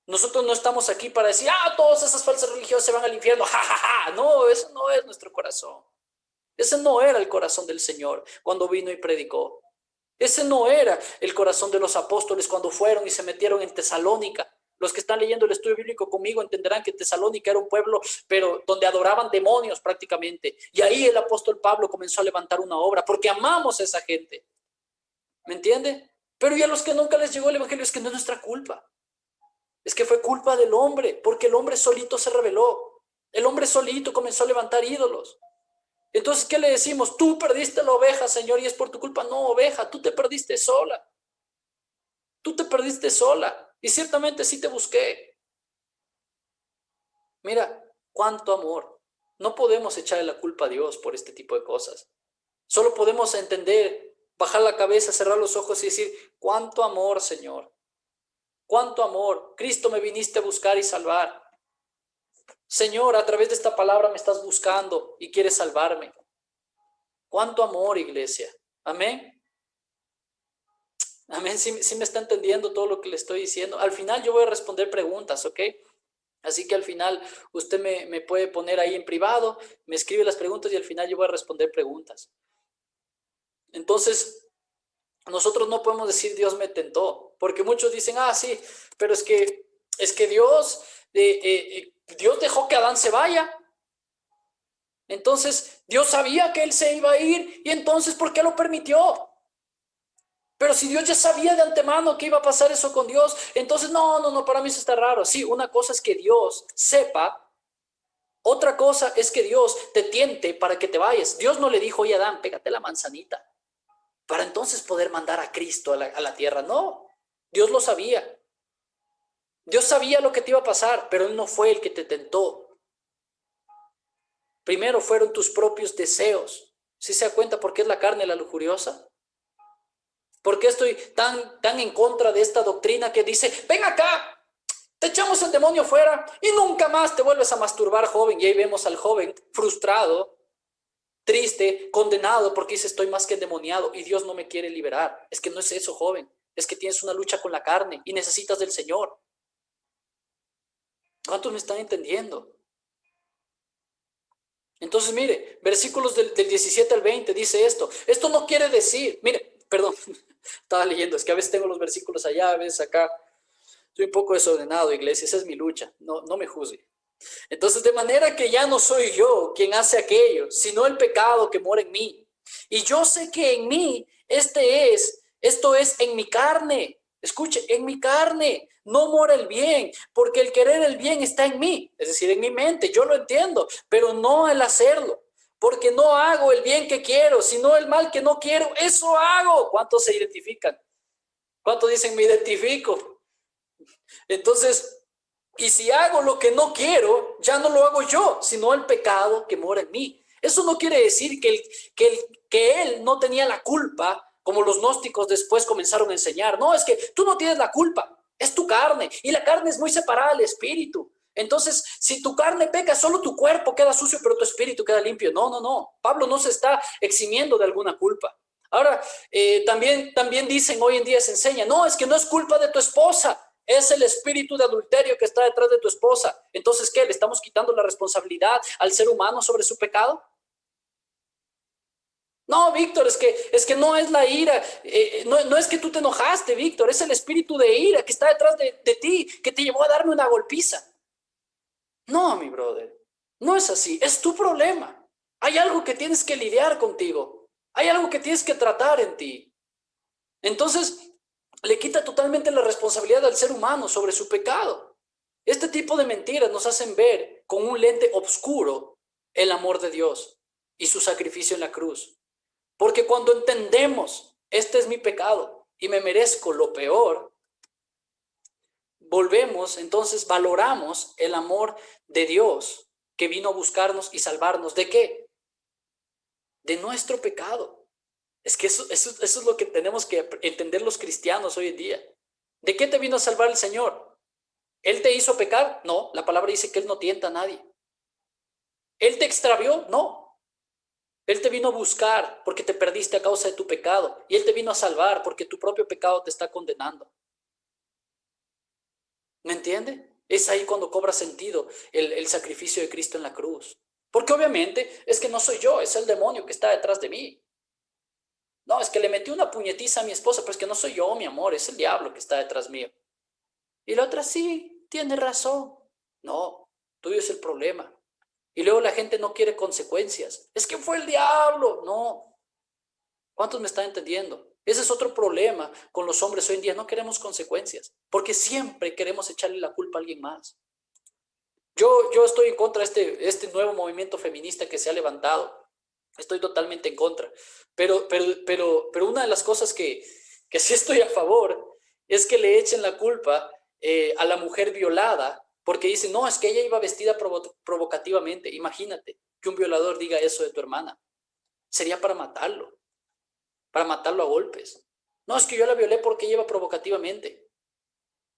S1: Nosotros no estamos aquí para decir, todas esas falsas religiosas se van al infierno. Ja, ja, ja. No, eso no es nuestro corazón. Ese no era el corazón del Señor cuando vino y predicó. Ese no era el corazón de los apóstoles cuando fueron y se metieron en Tesalónica. Los que están leyendo el estudio bíblico conmigo entenderán que Tesalónica era un pueblo, pero donde adoraban demonios prácticamente. Y ahí el apóstol Pablo comenzó a levantar una obra, porque amamos a esa gente. ¿Me entiende? Pero y a los que nunca les llegó el evangelio, es que no es nuestra culpa. Es que fue culpa del hombre, porque el hombre solito se rebeló. El hombre solito comenzó a levantar ídolos. Entonces, ¿qué le decimos? Tú perdiste la oveja, Señor, y es por tu culpa. No, oveja, tú te perdiste sola. Tú te perdiste sola. Y ciertamente sí te busqué. Mira, cuánto amor. No podemos echarle la culpa a Dios por este tipo de cosas. Solo podemos entender Bajar la cabeza, cerrar los ojos y decir, cuánto amor, Señor. Cuánto amor. Cristo, me viniste a buscar y salvar. Señor, a través de esta palabra me estás buscando y quieres salvarme. Cuánto amor, iglesia. Amén. Amén. Sí me está entendiendo todo lo que le estoy diciendo. Al final yo voy a responder preguntas, ¿ok? Así que al final usted me puede poner ahí en privado, me escribe las preguntas y al final yo voy a responder preguntas. Entonces, nosotros no podemos decir Dios me tentó, porque muchos dicen, sí, pero es que Dios, Dios dejó que Adán se vaya. Entonces, Dios sabía que él se iba a ir y entonces, ¿por qué lo permitió? Pero si Dios ya sabía de antemano que iba a pasar eso con Dios, entonces no, para mí eso está raro. Sí, una cosa es que Dios sepa, otra cosa es que Dios te tiente para que te vayas. Dios no le dijo, oye Adán, pégate la manzanita, para entonces poder mandar a Cristo a la tierra. No, Dios lo sabía. Dios sabía lo que te iba a pasar, pero Él no fue el que te tentó. Primero fueron tus propios deseos. ¿Sí se da cuenta por qué es la carne la lujuriosa? ¿Por qué estoy tan en contra de esta doctrina que dice, ven acá, te echamos el demonio fuera y nunca más te vuelves a masturbar, joven? Y ahí vemos al joven frustrado, triste, condenado, porque dice, estoy más que endemoniado y Dios no me quiere liberar. Es que no es eso, joven. Es que tienes una lucha con la carne y necesitas del Señor. ¿Cuántos me están entendiendo? Entonces, mire, versículos del 17 al 20 dice esto. Esto no quiere decir, mire, perdón, estaba leyendo, es que a veces tengo los versículos allá, a veces acá. Soy un poco desordenado, iglesia, esa es mi lucha, no me juzgue. Entonces, de manera que ya no soy yo quien hace aquello, sino el pecado que mora en mí. Y yo sé que en mí, esto es en mi carne. Escuche, en mi carne no mora el bien, porque el querer el bien está en mí, es decir, en mi mente, yo lo entiendo, pero no el hacerlo. Porque no hago el bien que quiero, sino el mal que no quiero, eso hago. ¿Cuántos se identifican? ¿Cuántos dicen me identifico? Entonces, y si hago lo que no quiero, ya no lo hago yo, sino el pecado que mora en mí. Eso no quiere decir que él no tenía la culpa, como los gnósticos después comenzaron a enseñar. No, es que tú no tienes la culpa, es tu carne, y la carne es muy separada del espíritu. Entonces, si tu carne peca, solo tu cuerpo queda sucio, pero tu espíritu queda limpio. No. Pablo no se está eximiendo de alguna culpa. Ahora, también dicen, hoy en día se enseña, no, es que no es culpa de tu esposa, es el espíritu de adulterio que está detrás de tu esposa. Entonces, ¿qué? ¿Le estamos quitando la responsabilidad al ser humano sobre su pecado? No, Víctor, es que no es la ira, no es que tú te enojaste, Víctor, es el espíritu de ira que está detrás de ti, que te llevó a darme una golpiza. No, mi brother, no es así, es tu problema. Hay algo que tienes que lidiar contigo, hay algo que tienes que tratar en ti. Entonces, le quita totalmente la responsabilidad al ser humano sobre su pecado. Este tipo de mentiras nos hacen ver con un lente oscuro el amor de Dios y su sacrificio en la cruz. Porque cuando entendemos, este es mi pecado y me merezco lo peor, volvemos, entonces valoramos el amor de Dios que vino a buscarnos y salvarnos. ¿De qué? De nuestro pecado. Es que eso es lo que tenemos que entender los cristianos hoy en día. ¿De qué te vino a salvar el Señor? ¿Él te hizo pecar? No, la palabra dice que Él no tienta a nadie. ¿Él te extravió? No. Él te vino a buscar porque te perdiste a causa de tu pecado. Y Él te vino a salvar porque tu propio pecado te está condenando. ¿Me entiende? Es ahí cuando cobra sentido el sacrificio de Cristo en la cruz. Porque obviamente es que no soy yo, es el demonio que está detrás de mí. No, es que le metí una puñetiza a mi esposa, pero es que no soy yo, mi amor, es el diablo que está detrás mío. Y la otra, sí, tiene razón. No, tuyo es el problema. Y luego la gente no quiere consecuencias. Es que fue el diablo. No. ¿Cuántos me están entendiendo? Ese es otro problema con los hombres hoy en día. No queremos consecuencias, porque siempre queremos echarle la culpa a alguien más. Yo estoy en contra de este nuevo movimiento feminista que se ha levantado. Estoy totalmente en contra. Pero una de las cosas que sí estoy a favor es que le echen la culpa a la mujer violada, porque dicen, no, es que ella iba vestida provocativamente. Imagínate que un violador diga eso de tu hermana. Sería para matarlo. para matarlo a golpes. No, es que yo la violé porque ella iba provocativamente.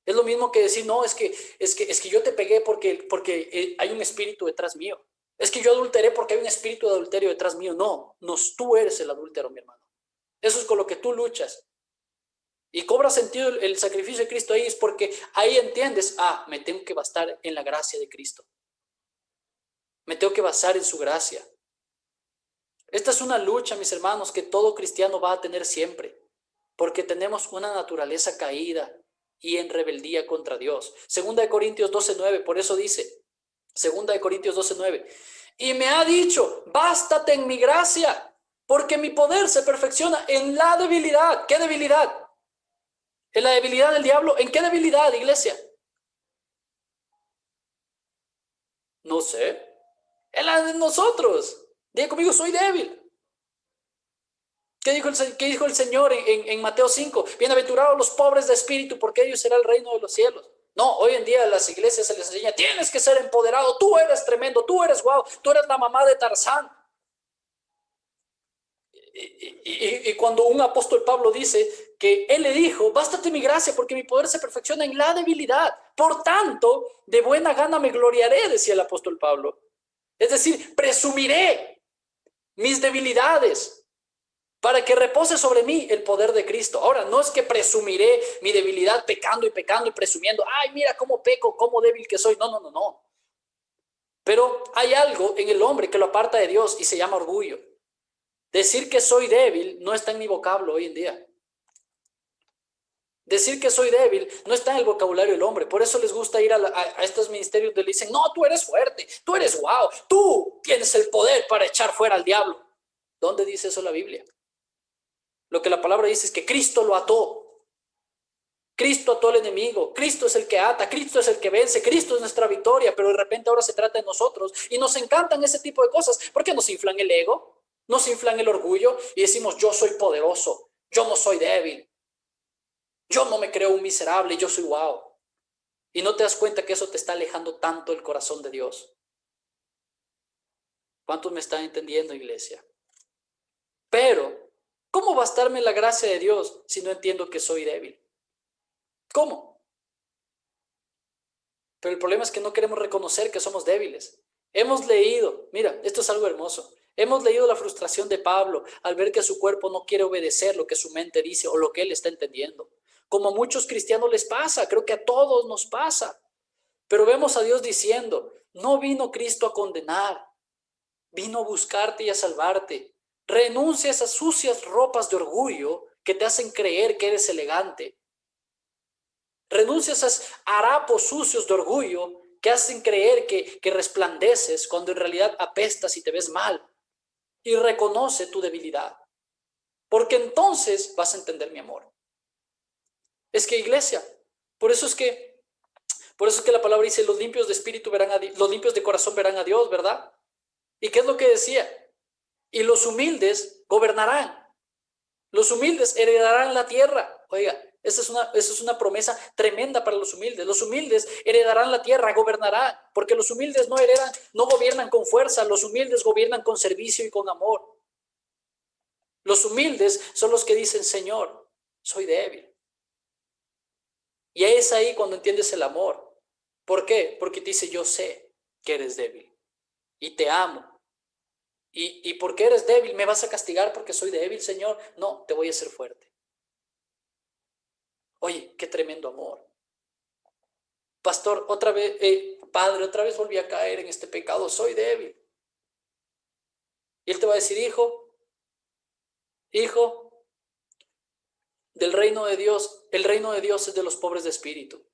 S1: Es lo mismo que decir, no, es que yo te pegué porque hay un espíritu detrás mío. Es que yo adulteré porque hay un espíritu de adulterio detrás mío. No, tú eres el adúltero, mi hermano. Eso es con lo que tú luchas. Y cobra sentido el sacrificio de Cristo ahí, es porque ahí entiendes, me tengo que basar en la gracia de Cristo. Me tengo que basar en su gracia. Esta es una lucha, mis hermanos, que todo cristiano va a tener siempre, porque tenemos una naturaleza caída y en rebeldía contra Dios. Segunda de Corintios 12:9, por eso dice, Segunda de Corintios 12:9, y me ha dicho, bástate en mi gracia, porque mi poder se perfecciona en la debilidad. ¿Qué debilidad? ¿En la debilidad del diablo? ¿En qué debilidad, iglesia? No sé. En la de nosotros. Diga conmigo, soy débil. ¿Qué dijo el Señor en Mateo 5? Bienaventurados los pobres de espíritu, porque ellos será el reino de los cielos. No, hoy en día a las iglesias se les enseña, tienes que ser empoderado, tú eres tremendo, tú eres guau, tú eres la mamá de Tarzán. Y cuando un apóstol Pablo dice que él le dijo, bástate mi gracia porque mi poder se perfecciona en la debilidad. Por tanto, de buena gana me gloriaré, decía el apóstol Pablo. Es decir, presumiré mis debilidades para que repose sobre mí el poder de Cristo. Ahora, no es que presumiré mi debilidad pecando y presumiendo, ay, mira cómo peco, cómo débil que soy. No, no, no, no. Pero hay algo en el hombre que lo aparta de Dios y se llama orgullo. Decir que soy débil no está en mi vocablo hoy en día. Decir que soy débil no está en el vocabulario del hombre. Por eso les gusta ir a estos ministerios donde le dicen, no, tú eres fuerte, tú eres guau, tú tienes el poder para echar fuera al diablo. ¿Dónde dice eso la Biblia? Lo que la palabra dice es que Cristo lo ató. Cristo ató al enemigo. Cristo es el que ata, Cristo es el que vence, Cristo es nuestra victoria, pero de repente ahora se trata de nosotros y nos encantan ese tipo de cosas porque nos inflan el ego, nos inflan el orgullo y decimos, yo soy poderoso, yo no soy débil. Yo no me creo un miserable, yo soy guau. Y no te das cuenta que eso te está alejando tanto el corazón de Dios. ¿Cuántos me están entendiendo, iglesia? Pero, ¿cómo bastarme la gracia de Dios si no entiendo que soy débil? ¿Cómo? Pero el problema es que no queremos reconocer que somos débiles. Hemos leído, mira, esto es algo hermoso. Hemos leído la frustración de Pablo al ver que su cuerpo no quiere obedecer lo que su mente dice o lo que él está entendiendo. Como a muchos cristianos les pasa, creo que a todos nos pasa. Pero vemos a Dios diciendo, no vino Cristo a condenar, vino a buscarte y a salvarte. Renuncia a esas sucias ropas de orgullo que te hacen creer que eres elegante. Renuncia a esos harapos sucios de orgullo que hacen creer que resplandeces cuando en realidad apestas y te ves mal. Y reconoce tu debilidad. Porque entonces vas a entender mi amor. Es que, iglesia, por eso es que la palabra dice, los limpios de espíritu verán a Dios, los limpios de corazón verán a Dios, ¿verdad? ¿Y qué es lo que decía? Y los humildes gobernarán. Los humildes heredarán la tierra. Oiga, esa es una promesa tremenda para los humildes. Los humildes heredarán la tierra, gobernarán, porque los humildes no gobiernan con fuerza, los humildes gobiernan con servicio y con amor. Los humildes son los que dicen, Señor, soy débil. Y es ahí cuando entiendes el amor. ¿Por qué? Porque te dice, yo sé que eres débil y te amo. Y porque eres débil, ¿me vas a castigar porque soy débil, Señor? No, te voy a hacer fuerte. Oye, qué tremendo amor. Pastor, otra vez, padre, otra vez volví a caer en este pecado, soy débil. Y él te va a decir, hijo, del reino de Dios, el reino de Dios es de los pobres de espíritu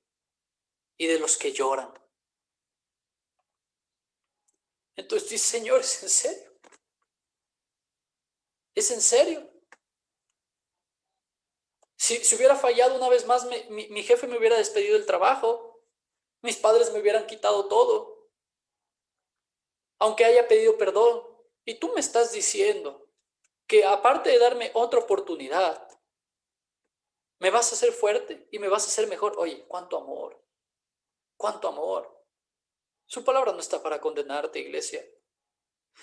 S1: y de los que lloran. Entonces dice, Señor, ¿es en serio? ¿Es en serio? Si hubiera fallado una vez más, mi jefe me hubiera despedido del trabajo, mis padres me hubieran quitado todo, aunque haya pedido perdón. Y tú me estás diciendo que aparte de darme otra oportunidad, me vas a hacer fuerte y me vas a hacer mejor. Oye, cuánto amor, cuánto amor. Su palabra no está para condenarte, iglesia.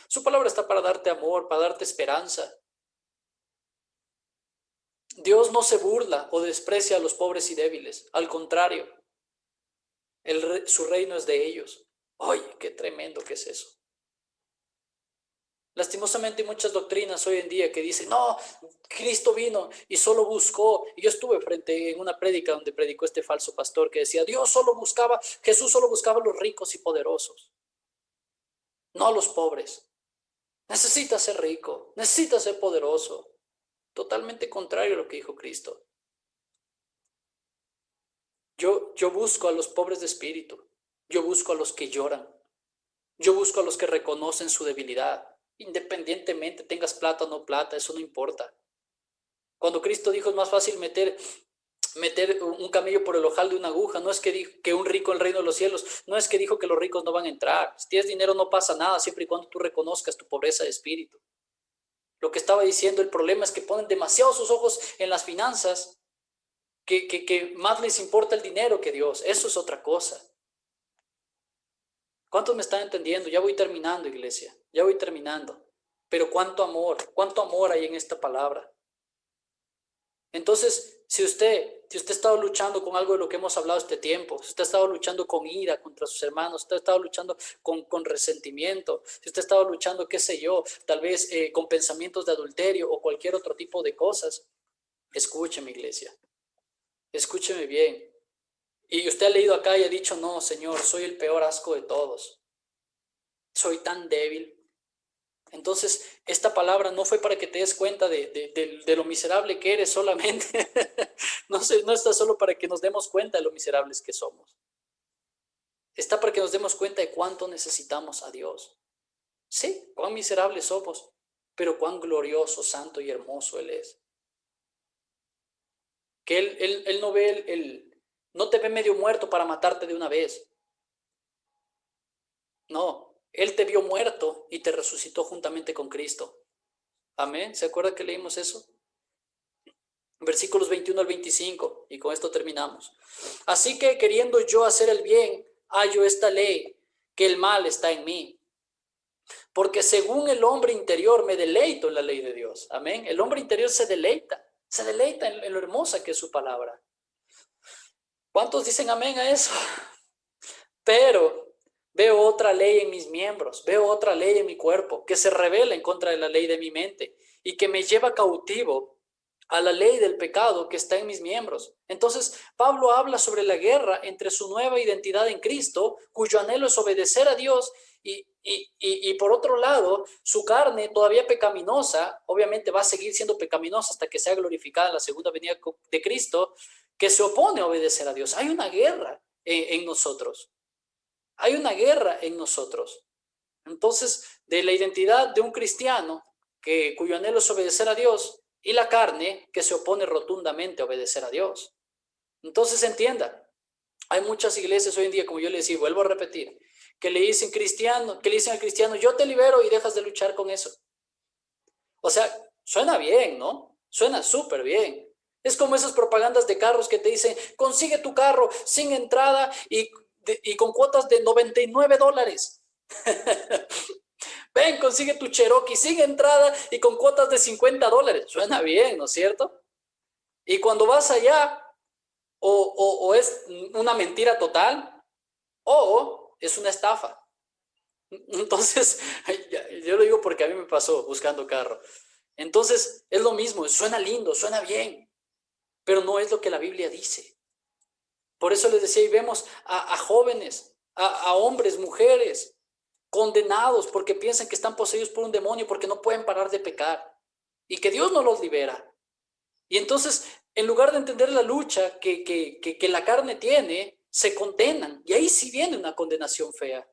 S1: Su palabra está para darte amor, para darte esperanza. Dios no se burla o desprecia a los pobres y débiles. Al contrario, su reino es de ellos. ¡Ay, qué tremendo que es eso! Lastimosamente hay muchas doctrinas hoy en día que dicen, no, Cristo vino y solo buscó. Y yo estuve frente en una prédica donde predicó este falso pastor que decía, Jesús solo buscaba a los ricos y poderosos, no a los pobres. Necesita ser rico, necesita ser poderoso. Totalmente contrario a lo que dijo Cristo. Yo busco a los pobres de espíritu, yo busco a los que lloran, yo busco a los que reconocen su debilidad. Independientemente tengas plata o no plata, eso no importa. Cuando Cristo dijo es más fácil meter un camello por el ojal de una aguja, no es que dijo que un rico en el reino de los cielos, no es que dijo que los ricos no van a entrar. Si tienes dinero no pasa nada, siempre y cuando tú reconozcas tu pobreza de espíritu. Lo que estaba diciendo, el problema es que ponen demasiado sus ojos en las finanzas, que más les importa el dinero que Dios. Eso es otra cosa. ¿Cuántos me están entendiendo? Ya voy terminando, iglesia, ya voy terminando. Pero cuánto amor hay en esta palabra. Entonces, si usted ha estado luchando con algo de lo que hemos hablado este tiempo, si usted ha estado luchando con ira contra sus hermanos, si usted ha estado luchando con resentimiento, si usted ha estado luchando, qué sé yo, tal vez con pensamientos de adulterio o cualquier otro tipo de cosas, escúcheme, iglesia, escúcheme bien. Y usted ha leído acá y ha dicho, no, Señor, soy el peor asco de todos, soy tan débil. Entonces, esta palabra no fue para que te des cuenta de lo miserable que eres solamente. No está solo para que nos demos cuenta de lo miserables que somos. Está para que nos demos cuenta de cuánto necesitamos a Dios. Sí, cuán miserables somos, pero cuán glorioso, santo y hermoso Él es. Que Él no ve no te ve medio muerto para matarte de una vez. No, Él te vio muerto y te resucitó juntamente con Cristo. Amén. ¿Se acuerda que leímos eso? Versículos 21 al 25, y con esto terminamos. Así que queriendo yo hacer el bien, hallo esta ley, que el mal está en mí. Porque según el hombre interior me deleito en la ley de Dios. Amén. El hombre interior se deleita en lo hermosa que es su palabra. ¿Cuántos dicen amén a eso? Pero veo otra ley en mis miembros, veo otra ley en mi cuerpo que se revela en contra de la ley de mi mente y que me lleva cautivo a la ley del pecado que está en mis miembros. Entonces, Pablo habla sobre la guerra entre su nueva identidad en Cristo, cuyo anhelo es obedecer a Dios, y por otro lado, su carne todavía pecaminosa, obviamente va a seguir siendo pecaminosa hasta que sea glorificada en la segunda venida de Cristo, que se opone a obedecer a Dios. Hay una guerra en nosotros. Hay una guerra en nosotros. Entonces, de la identidad de un cristiano cuyo anhelo es obedecer a Dios, y la carne que se opone rotundamente a obedecer a Dios. Entonces, entienda, hay muchas iglesias hoy en día, como yo le decía, vuelvo a repetir, que le dicen al cristiano, yo te libero y dejas de luchar con eso. O sea, suena bien, ¿no? Suena súper bien. Es como esas propagandas de carros que te dicen, consigue tu carro sin entrada y con cuotas de $99. Ven, consigue tu Cherokee sin entrada y con cuotas de $50. Suena bien, ¿no es cierto? Y cuando vas allá, o es una mentira total, o es una estafa. Entonces, yo lo digo porque a mí me pasó buscando carro. Entonces, es lo mismo, suena lindo, suena bien, pero no es lo que la Biblia dice. Por eso les decía, y vemos a jóvenes, a hombres, mujeres, condenados porque piensan que están poseídos por un demonio, porque no pueden parar de pecar y que Dios no los libera. Y entonces, en lugar de entender la lucha que la carne tiene, se condenan. Y ahí sí viene una condenación fea.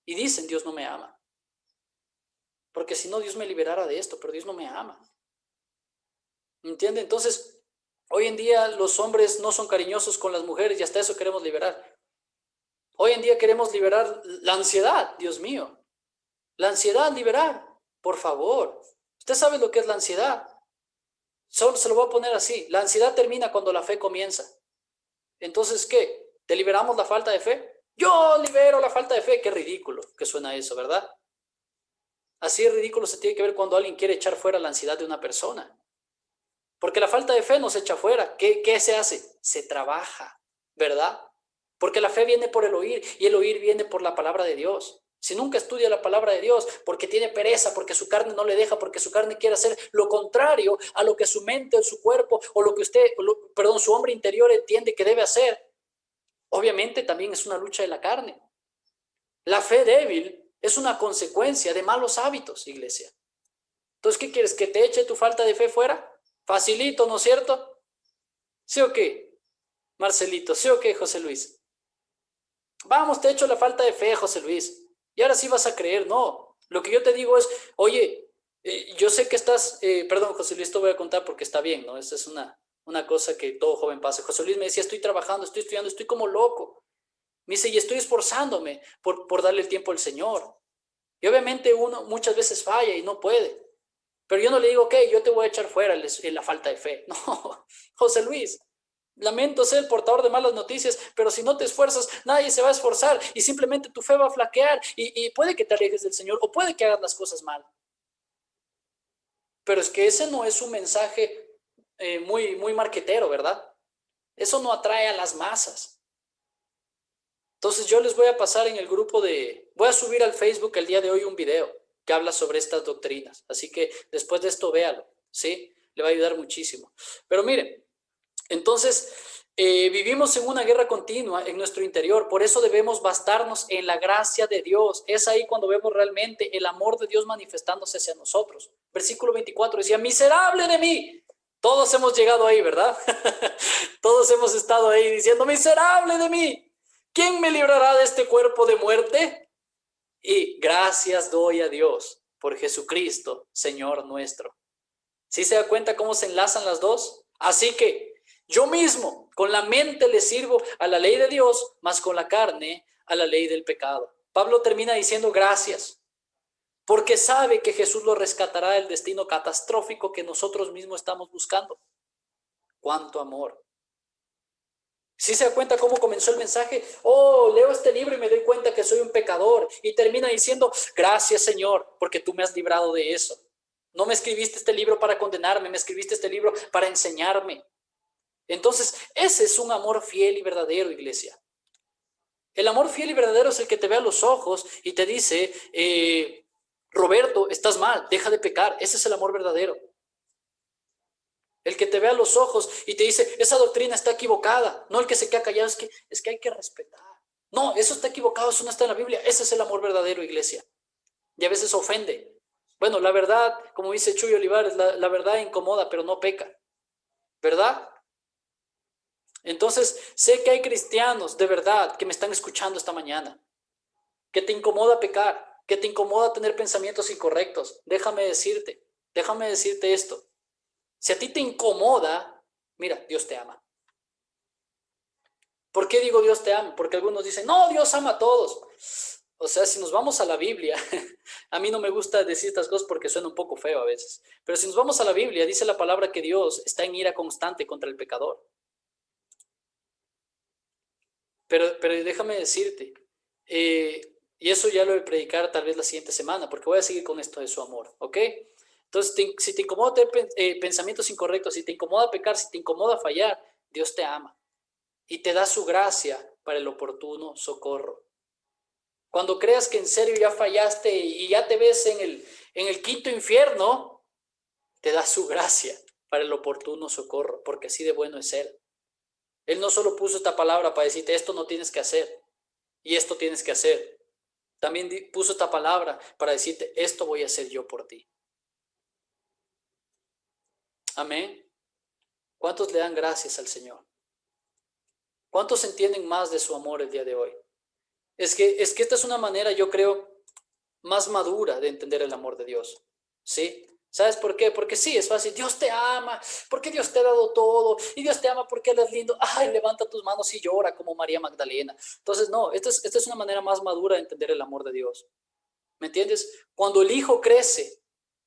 S1: Y dicen, Dios no me ama. Porque si no, Dios me liberara de esto, pero Dios no me ama. ¿Entiende? Entonces, hoy en día los hombres no son cariñosos con las mujeres y hasta eso queremos liberar. Hoy en día queremos liberar la ansiedad, Dios mío. La ansiedad, liberar, por favor. Usted sabe lo que es la ansiedad. Solo se lo voy a poner así. La ansiedad termina cuando la fe comienza. Entonces, ¿qué? ¿Te liberamos la falta de fe? Yo libero la falta de fe. Qué ridículo que suena eso, ¿verdad? Así de ridículo se tiene que ver cuando alguien quiere echar fuera la ansiedad de una persona. Porque la falta de fe nos echa fuera. ¿Qué se hace? Se trabaja, ¿verdad? Porque la fe viene por el oír y el oír viene por la palabra de Dios. Si nunca estudia la palabra de Dios porque tiene pereza, porque su carne no le deja, porque su carne quiere hacer lo contrario a lo que su mente o su cuerpo o lo que su hombre interior entiende que debe hacer, obviamente también es una lucha de la carne. La fe débil es una consecuencia de malos hábitos, iglesia. Entonces, ¿qué quieres? ¿Que te eche tu falta de fe fuera? Facilito, ¿no es cierto? ¿Sí o qué, Marcelito? ¿Sí o qué, José Luis? Vamos, te echo la falta de fe, José Luis. Y ahora sí vas a creer, no. Lo que yo te digo es, oye, yo sé que estás, perdón, José Luis, te voy a contar porque está bien, ¿no? Esa es una cosa que todo joven pasa. José Luis me decía, estoy trabajando, estoy estudiando, estoy como loco. Me dice, y estoy esforzándome por darle el tiempo al Señor. Y obviamente uno muchas veces falla y no puede. Pero yo no le digo, ok, yo te voy a echar fuera la falta de fe. No, José Luis, lamento ser el portador de malas noticias, pero si no te esfuerzas, nadie se va a esforzar y simplemente tu fe va a flaquear y puede que te alejes del Señor o puede que hagas las cosas mal. Pero es que ese no es un mensaje muy marquetero, ¿verdad? Eso no atrae a las masas. Entonces yo les voy a pasar en el grupo voy a subir al Facebook el día de hoy un video que habla sobre estas doctrinas. Así que después de esto véalo, ¿sí? Le va a ayudar muchísimo. Pero miren, entonces vivimos en una guerra continua en nuestro interior. Por eso debemos bastarnos en la gracia de Dios. Es ahí cuando vemos realmente el amor de Dios manifestándose hacia nosotros. Versículo 24 decía, miserable de mí. Todos hemos llegado ahí, ¿verdad? Todos hemos estado ahí diciendo, miserable de mí. ¿Quién me librará de este cuerpo de muerte? Y gracias doy a Dios por Jesucristo, Señor nuestro. ¿Sí se da cuenta cómo se enlazan las dos? Así que yo mismo con la mente le sirvo a la ley de Dios, mas con la carne a la ley del pecado. Pablo termina diciendo gracias, porque sabe que Jesús lo rescatará del destino catastrófico que nosotros mismos estamos buscando. ¡Cuánto amor! ¿Sí se da cuenta cómo comenzó el mensaje? Oh, leo este libro y me doy cuenta que soy un pecador. Y termina diciendo, gracias Señor, porque tú me has librado de eso. No me escribiste este libro para condenarme, me escribiste este libro para enseñarme. Entonces, ese es un amor fiel y verdadero, iglesia. El amor fiel y verdadero es el que te ve a los ojos y te dice, Roberto, estás mal, deja de pecar. Ese es el amor verdadero. El que te ve a los ojos y te dice, esa doctrina está equivocada. No el que se queda callado, es que hay que respetar. No, eso está equivocado, eso no está en la Biblia. Ese es el amor verdadero, iglesia. Y a veces ofende. Bueno, la verdad, como dice Chuy Olivares, la verdad incomoda, pero no peca. ¿Verdad? Entonces, sé que hay cristianos de verdad que me están escuchando esta mañana, que te incomoda pecar, que te incomoda tener pensamientos incorrectos. Déjame decirte esto. Si a ti te incomoda, mira, Dios te ama. ¿Por qué digo Dios te ama? Porque algunos dicen, no, Dios ama a todos. O sea, si nos vamos a la Biblia, a mí no me gusta decir estas cosas porque suena un poco feo a veces, pero si nos vamos a la Biblia, dice la palabra que Dios está en ira constante contra el pecador. Pero déjame decirte, y eso ya lo voy a predicar tal vez la siguiente semana, porque voy a seguir con esto de su amor, ¿ok? Entonces, si te incomoda tener pensamientos incorrectos, si te incomoda pecar, si te incomoda fallar, Dios te ama y te da su gracia para el oportuno socorro. Cuando creas que en serio ya fallaste y ya te ves en el quinto infierno, te da su gracia para el oportuno socorro, porque así de bueno es Él. Él no solo puso esta palabra para decirte esto no tienes que hacer y esto tienes que hacer. También puso esta palabra para decirte esto voy a hacer yo por ti. Amén. ¿Cuántos le dan gracias al Señor? ¿Cuántos entienden más de su amor el día de hoy? Es que esta es una manera, yo creo, más madura de entender el amor de Dios. ¿Sí? ¿Sabes por qué? Porque sí, es fácil. Dios te ama, porque Dios te ha dado todo. Y Dios te ama porque Él es lindo. Ay, levanta tus manos y llora como María Magdalena. Entonces, no, esta es una manera más madura de entender el amor de Dios. ¿Me entiendes? Cuando el hijo crece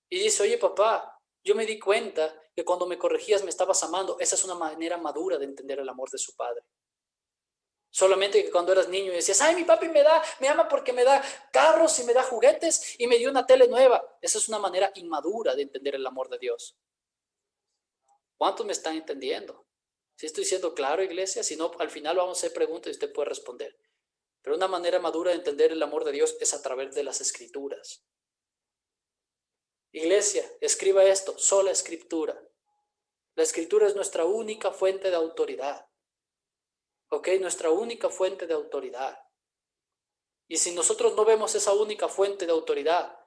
S1: y dice, oye papá, yo me di cuenta que cuando me corregías me estabas amando. Esa es una manera madura de entender el amor de su padre. Solamente que cuando eras niño y decías, ay, mi papi me ama porque me da carros y me da juguetes y me dio una tele nueva. Esa es una manera inmadura de entender el amor de Dios. ¿Cuántos me están entendiendo? ¿Sí estoy siendo claro, iglesia? Si no, al final vamos a hacer preguntas y usted puede responder. Pero una manera madura de entender el amor de Dios es a través de las Escrituras. Iglesia, escriba esto, sola Escritura. La Escritura es nuestra única fuente de autoridad. ¿Ok? Nuestra única fuente de autoridad. Y si nosotros no vemos esa única fuente de autoridad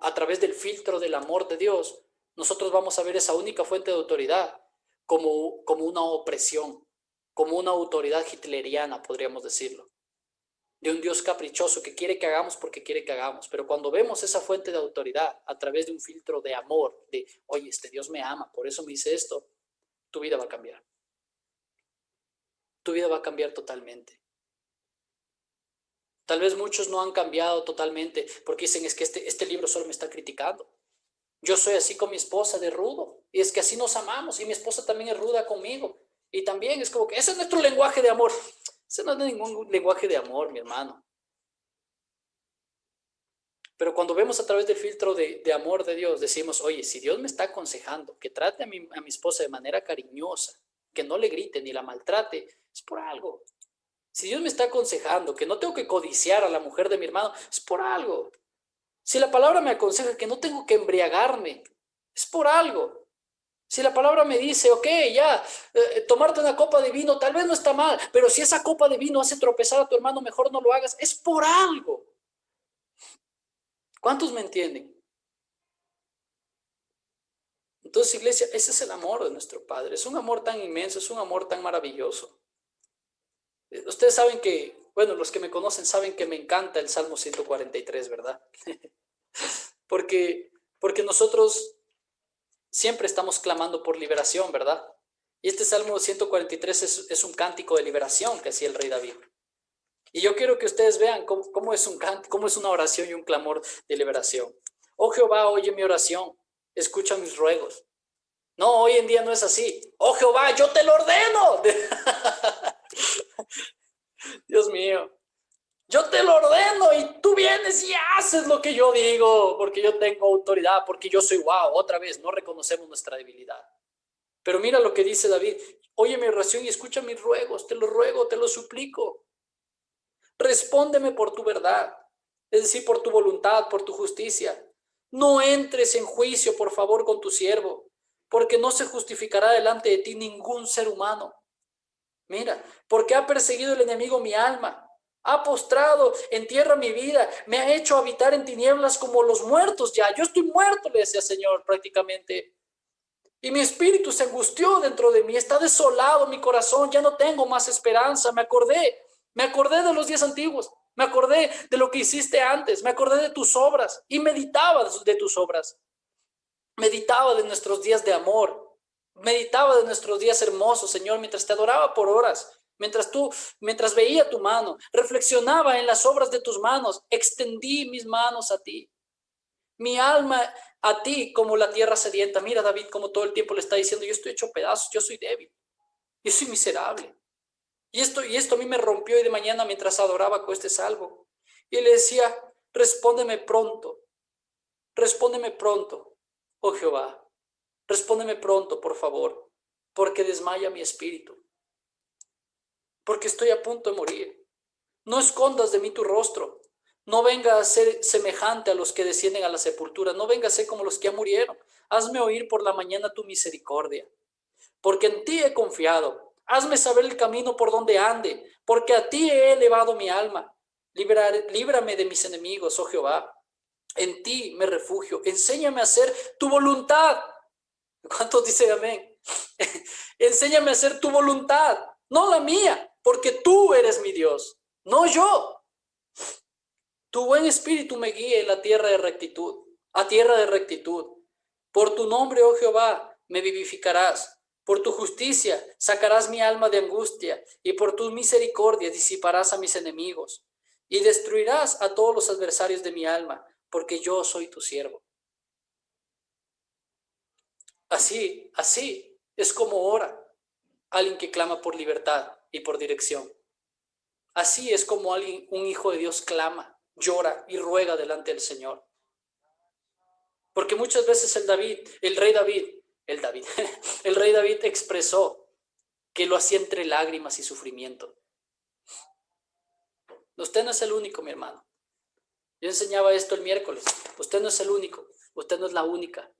S1: a través del filtro del amor de Dios, nosotros vamos a ver esa única fuente de autoridad como una opresión, como una autoridad hitleriana, podríamos decirlo, de un Dios caprichoso que quiere que hagamos porque quiere que hagamos. Pero cuando vemos esa fuente de autoridad a través de un filtro de amor, de, oye, este Dios me ama, por eso me dice esto, tu vida va a cambiar. Tu vida va a cambiar totalmente. Tal vez muchos no han cambiado totalmente porque dicen, es que este libro solo me está criticando. Yo soy así con mi esposa de rudo y es que así nos amamos y mi esposa también es ruda conmigo. Y también es como que ese es nuestro lenguaje de amor. Ese no es ningún lenguaje de amor, mi hermano. Pero cuando vemos a través del filtro de amor de Dios, decimos, oye, si Dios me está aconsejando que trate a mi esposa de manera cariñosa, que no le grite ni la maltrate, es por algo. Si Dios me está aconsejando que no tengo que codiciar a la mujer de mi hermano, es por algo. Si la palabra me aconseja que no tengo que embriagarme, es por algo. Si la palabra me dice, ok, ya, tomarte una copa de vino tal vez no está mal, pero si esa copa de vino hace tropezar a tu hermano, mejor no lo hagas, es por algo. ¿Cuántos me entienden? Entonces, iglesia, ese es el amor de nuestro Padre. Es un amor tan inmenso, es un amor tan maravilloso. Ustedes saben que, bueno, los que me conocen saben que me encanta el Salmo 143, ¿verdad? Porque nosotros siempre estamos clamando por liberación, ¿verdad? Y este Salmo 143 es un cántico de liberación que hacía el rey David. Y yo quiero que ustedes vean cómo es cómo es una oración y un clamor de liberación. Oh Jehová, oye mi oración, escucha mis ruegos. No, hoy en día no es así. Oh Jehová, yo te lo ordeno. Dios mío. Yo te lo ordeno y tú vienes y haces lo que yo digo, porque yo tengo autoridad, porque yo soy wow. Otra vez, no reconocemos nuestra debilidad. Pero mira lo que dice David. Oye mi oración y escucha mis ruegos. Te lo ruego, te lo suplico. Respóndeme por tu verdad, es decir, por tu voluntad, por tu justicia. No entres en juicio, por favor, con tu siervo, porque no se justificará delante de ti ningún ser humano. Mira, porque ha perseguido el enemigo mi alma, ha postrado en tierra mi vida, me ha hecho habitar en tinieblas como los muertos ya. Yo estoy muerto, le decía Señor prácticamente. Y mi espíritu se angustió dentro de mí, está desolado mi corazón, ya no tengo más esperanza. Me acordé de los días antiguos, me acordé de lo que hiciste antes, me acordé de tus obras y meditaba de tus obras. Meditaba de nuestros días de amor, meditaba de nuestros días hermosos, Señor, mientras te adoraba por horas, mientras veía tu mano, reflexionaba en las obras de tus manos, extendí mis manos a ti. Mi alma a ti como la tierra sedienta. Mira David como todo el tiempo le está diciendo, yo estoy hecho pedazos, yo soy débil, yo soy miserable. Y esto a mí me rompió y de mañana mientras adoraba con este salvo. Y le decía, respóndeme pronto, oh Jehová, respóndeme pronto, por favor, porque desmaya mi espíritu, porque estoy a punto de morir. No escondas de mí tu rostro. No venga a ser semejante a los que descienden a la sepultura. No venga a ser como los que ya murieron. Hazme oír por la mañana tu misericordia, porque en ti he confiado. Hazme saber el camino por donde ande, porque a ti he elevado mi alma. Líbrame de mis enemigos, oh Jehová. En ti me refugio. Enséñame a hacer tu voluntad. ¿Cuántos dicen amén? Enséñame a hacer tu voluntad, no la mía, porque tú eres mi Dios, no yo. Tu buen espíritu me guíe en la tierra de rectitud, a tierra de rectitud. Por tu nombre, oh Jehová, me vivificarás. Por tu justicia sacarás mi alma de angustia, y por tu misericordia disiparás a mis enemigos, y destruirás a todos los adversarios de mi alma, porque yo soy tu siervo. Así es como ora alguien que clama por libertad y por dirección. Así es como un hijo de Dios clama, llora y ruega delante del Señor. Porque muchas veces el rey David, El rey David expresó que lo hacía entre lágrimas y sufrimiento. Usted no es el único, mi hermano. Yo enseñaba esto el miércoles. Usted no es el único. Usted no es la única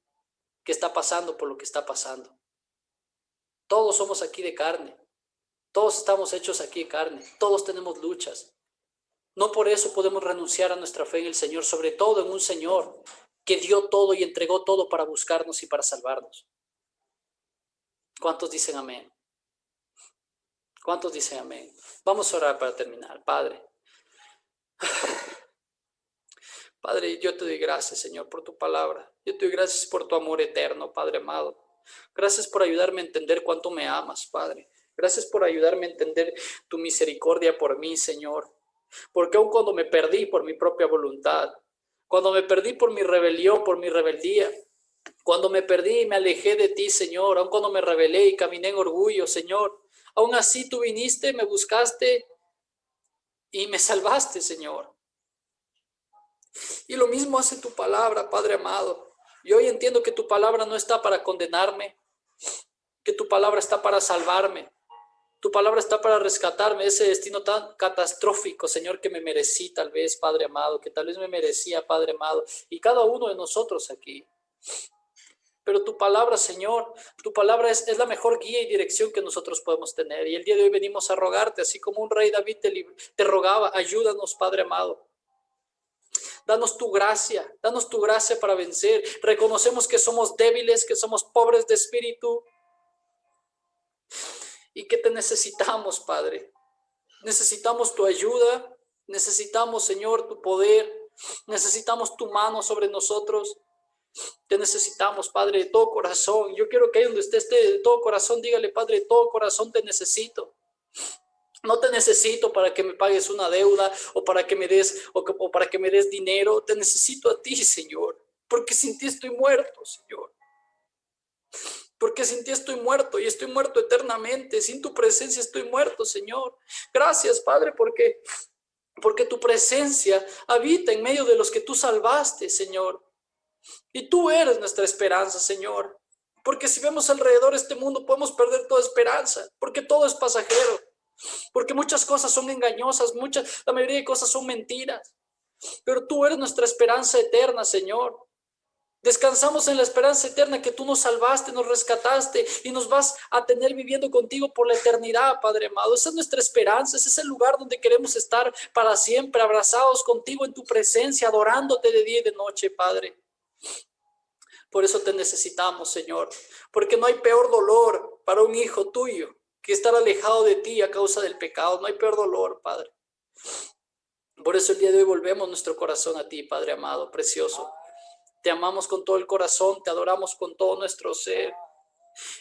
S1: que está pasando por lo que está pasando. Todos somos aquí de carne. Todos estamos hechos aquí de carne. Todos tenemos luchas. No por eso podemos renunciar a nuestra fe en el Señor, sobre todo en un Señor que dio todo y entregó todo para buscarnos y para salvarnos. ¿Cuántos dicen amén? ¿Cuántos dicen amén? Vamos a orar para terminar. Padre, yo te doy gracias, Señor, por tu palabra. Yo te doy gracias por tu amor eterno, Padre amado. Gracias por ayudarme a entender cuánto me amas, Padre. Gracias por ayudarme a entender tu misericordia por mí, Señor. Porque aun cuando me perdí por mi propia voluntad, cuando me perdí por mi rebelión, por mi rebeldía, cuando me perdí y me alejé de ti, Señor, aun cuando me rebelé y caminé en orgullo, Señor, aún así tú viniste, me buscaste y me salvaste, Señor. Y lo mismo hace tu palabra, Padre amado. Y hoy entiendo que tu palabra no está para condenarme, que tu palabra está para salvarme. Tu palabra está para rescatarme de ese destino tan catastrófico, Señor, que me merecí tal vez, Padre amado, que tal vez me merecía, Padre amado, y cada uno de nosotros aquí. Pero tu palabra, Señor, tu palabra es la mejor guía y dirección que nosotros podemos tener. Y el día de hoy venimos a rogarte, así como un rey David te rogaba, ayúdanos, Padre amado. Danos tu gracia para vencer. Reconocemos que somos débiles, que somos pobres de espíritu y que te necesitamos, Padre. Necesitamos tu ayuda, necesitamos, Señor, tu poder, necesitamos tu mano sobre nosotros. Te necesitamos, Padre, de todo corazón. Yo quiero que ahí donde usted esté, de todo corazón, dígale, Padre, de todo corazón te necesito. No te necesito para que me pagues una deuda o para que me des o para que me des dinero. Te necesito a ti, Señor, porque sin ti estoy muerto, Señor. Porque sin ti estoy muerto y estoy muerto eternamente. Sin tu presencia estoy muerto, Señor. Gracias, Padre, porque tu presencia habita en medio de los que tú salvaste, Señor. Y tú eres nuestra esperanza, Señor. Porque si vemos alrededor de este mundo podemos perder toda esperanza, porque todo es pasajero. Porque muchas cosas son engañosas, la mayoría de cosas son mentiras. Pero tú eres nuestra esperanza eterna, Señor. Descansamos en la esperanza eterna que tú nos salvaste, nos rescataste y nos vas a tener viviendo contigo por la eternidad, Padre amado. Esa es nuestra esperanza, ese es el lugar donde queremos estar para siempre, abrazados contigo en tu presencia, adorándote de día y de noche, Padre. Por eso te necesitamos, Señor, porque no hay peor dolor para un hijo tuyo que estar alejado de ti a causa del pecado. No hay peor dolor, Padre. Por eso el día de hoy volvemos nuestro corazón a ti, Padre amado, precioso. Te amamos con todo el corazón, te adoramos con todo nuestro ser.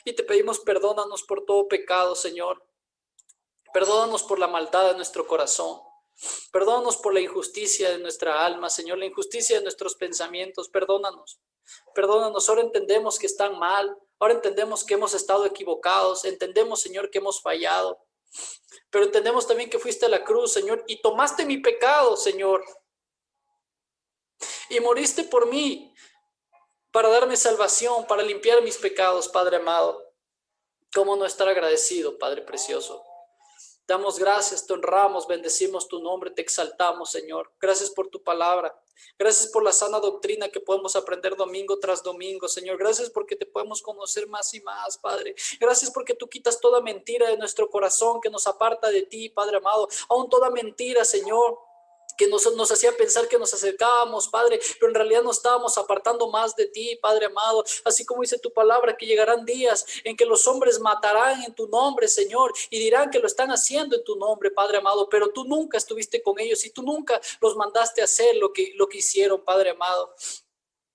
S1: Y te pedimos perdónanos por todo pecado, Señor. Perdónanos por la maldad de nuestro corazón. Perdónanos por la injusticia de nuestra alma, Señor, la injusticia de nuestros pensamientos. Perdónanos. Perdónanos, ahora entendemos que están mal. Ahora entendemos que hemos estado equivocados. Entendemos, Señor, que hemos fallado. Pero entendemos también que fuiste a la cruz, Señor, y tomaste mi pecado, Señor. Y moriste por mí para darme salvación, para limpiar mis pecados, Padre amado. ¿Cómo no estar agradecido, Padre precioso? Damos gracias, te honramos, bendecimos tu nombre, te exaltamos, Señor. Gracias por tu palabra. Gracias por la sana doctrina que podemos aprender domingo tras domingo, Señor. Gracias porque te podemos conocer más y más, Padre. Gracias porque tú quitas toda mentira de nuestro corazón que nos aparta de ti, Padre amado. Aún toda mentira, Señor, que nos hacía pensar que nos acercábamos, Padre, pero en realidad nos estábamos apartando más de ti, Padre amado. Así como dice tu palabra, que llegarán días en que los hombres matarán en tu nombre, Señor, y dirán que lo están haciendo en tu nombre, Padre amado, pero tú nunca estuviste con ellos y tú nunca los mandaste a hacer lo que hicieron, Padre amado.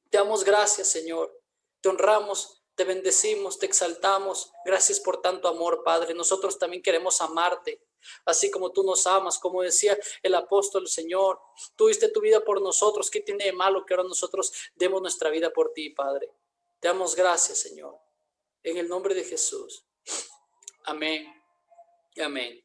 S1: Te damos gracias, Señor. Te honramos, te bendecimos, te exaltamos. Gracias por tanto amor, Padre. Nosotros también queremos amarte, así como tú nos amas. Como decía el apóstol, Señor, tú diste tu vida por nosotros. ¿Qué tiene de malo que ahora nosotros demos nuestra vida por ti, Padre? Te damos gracias, Señor. En el nombre de Jesús. Amén y amén.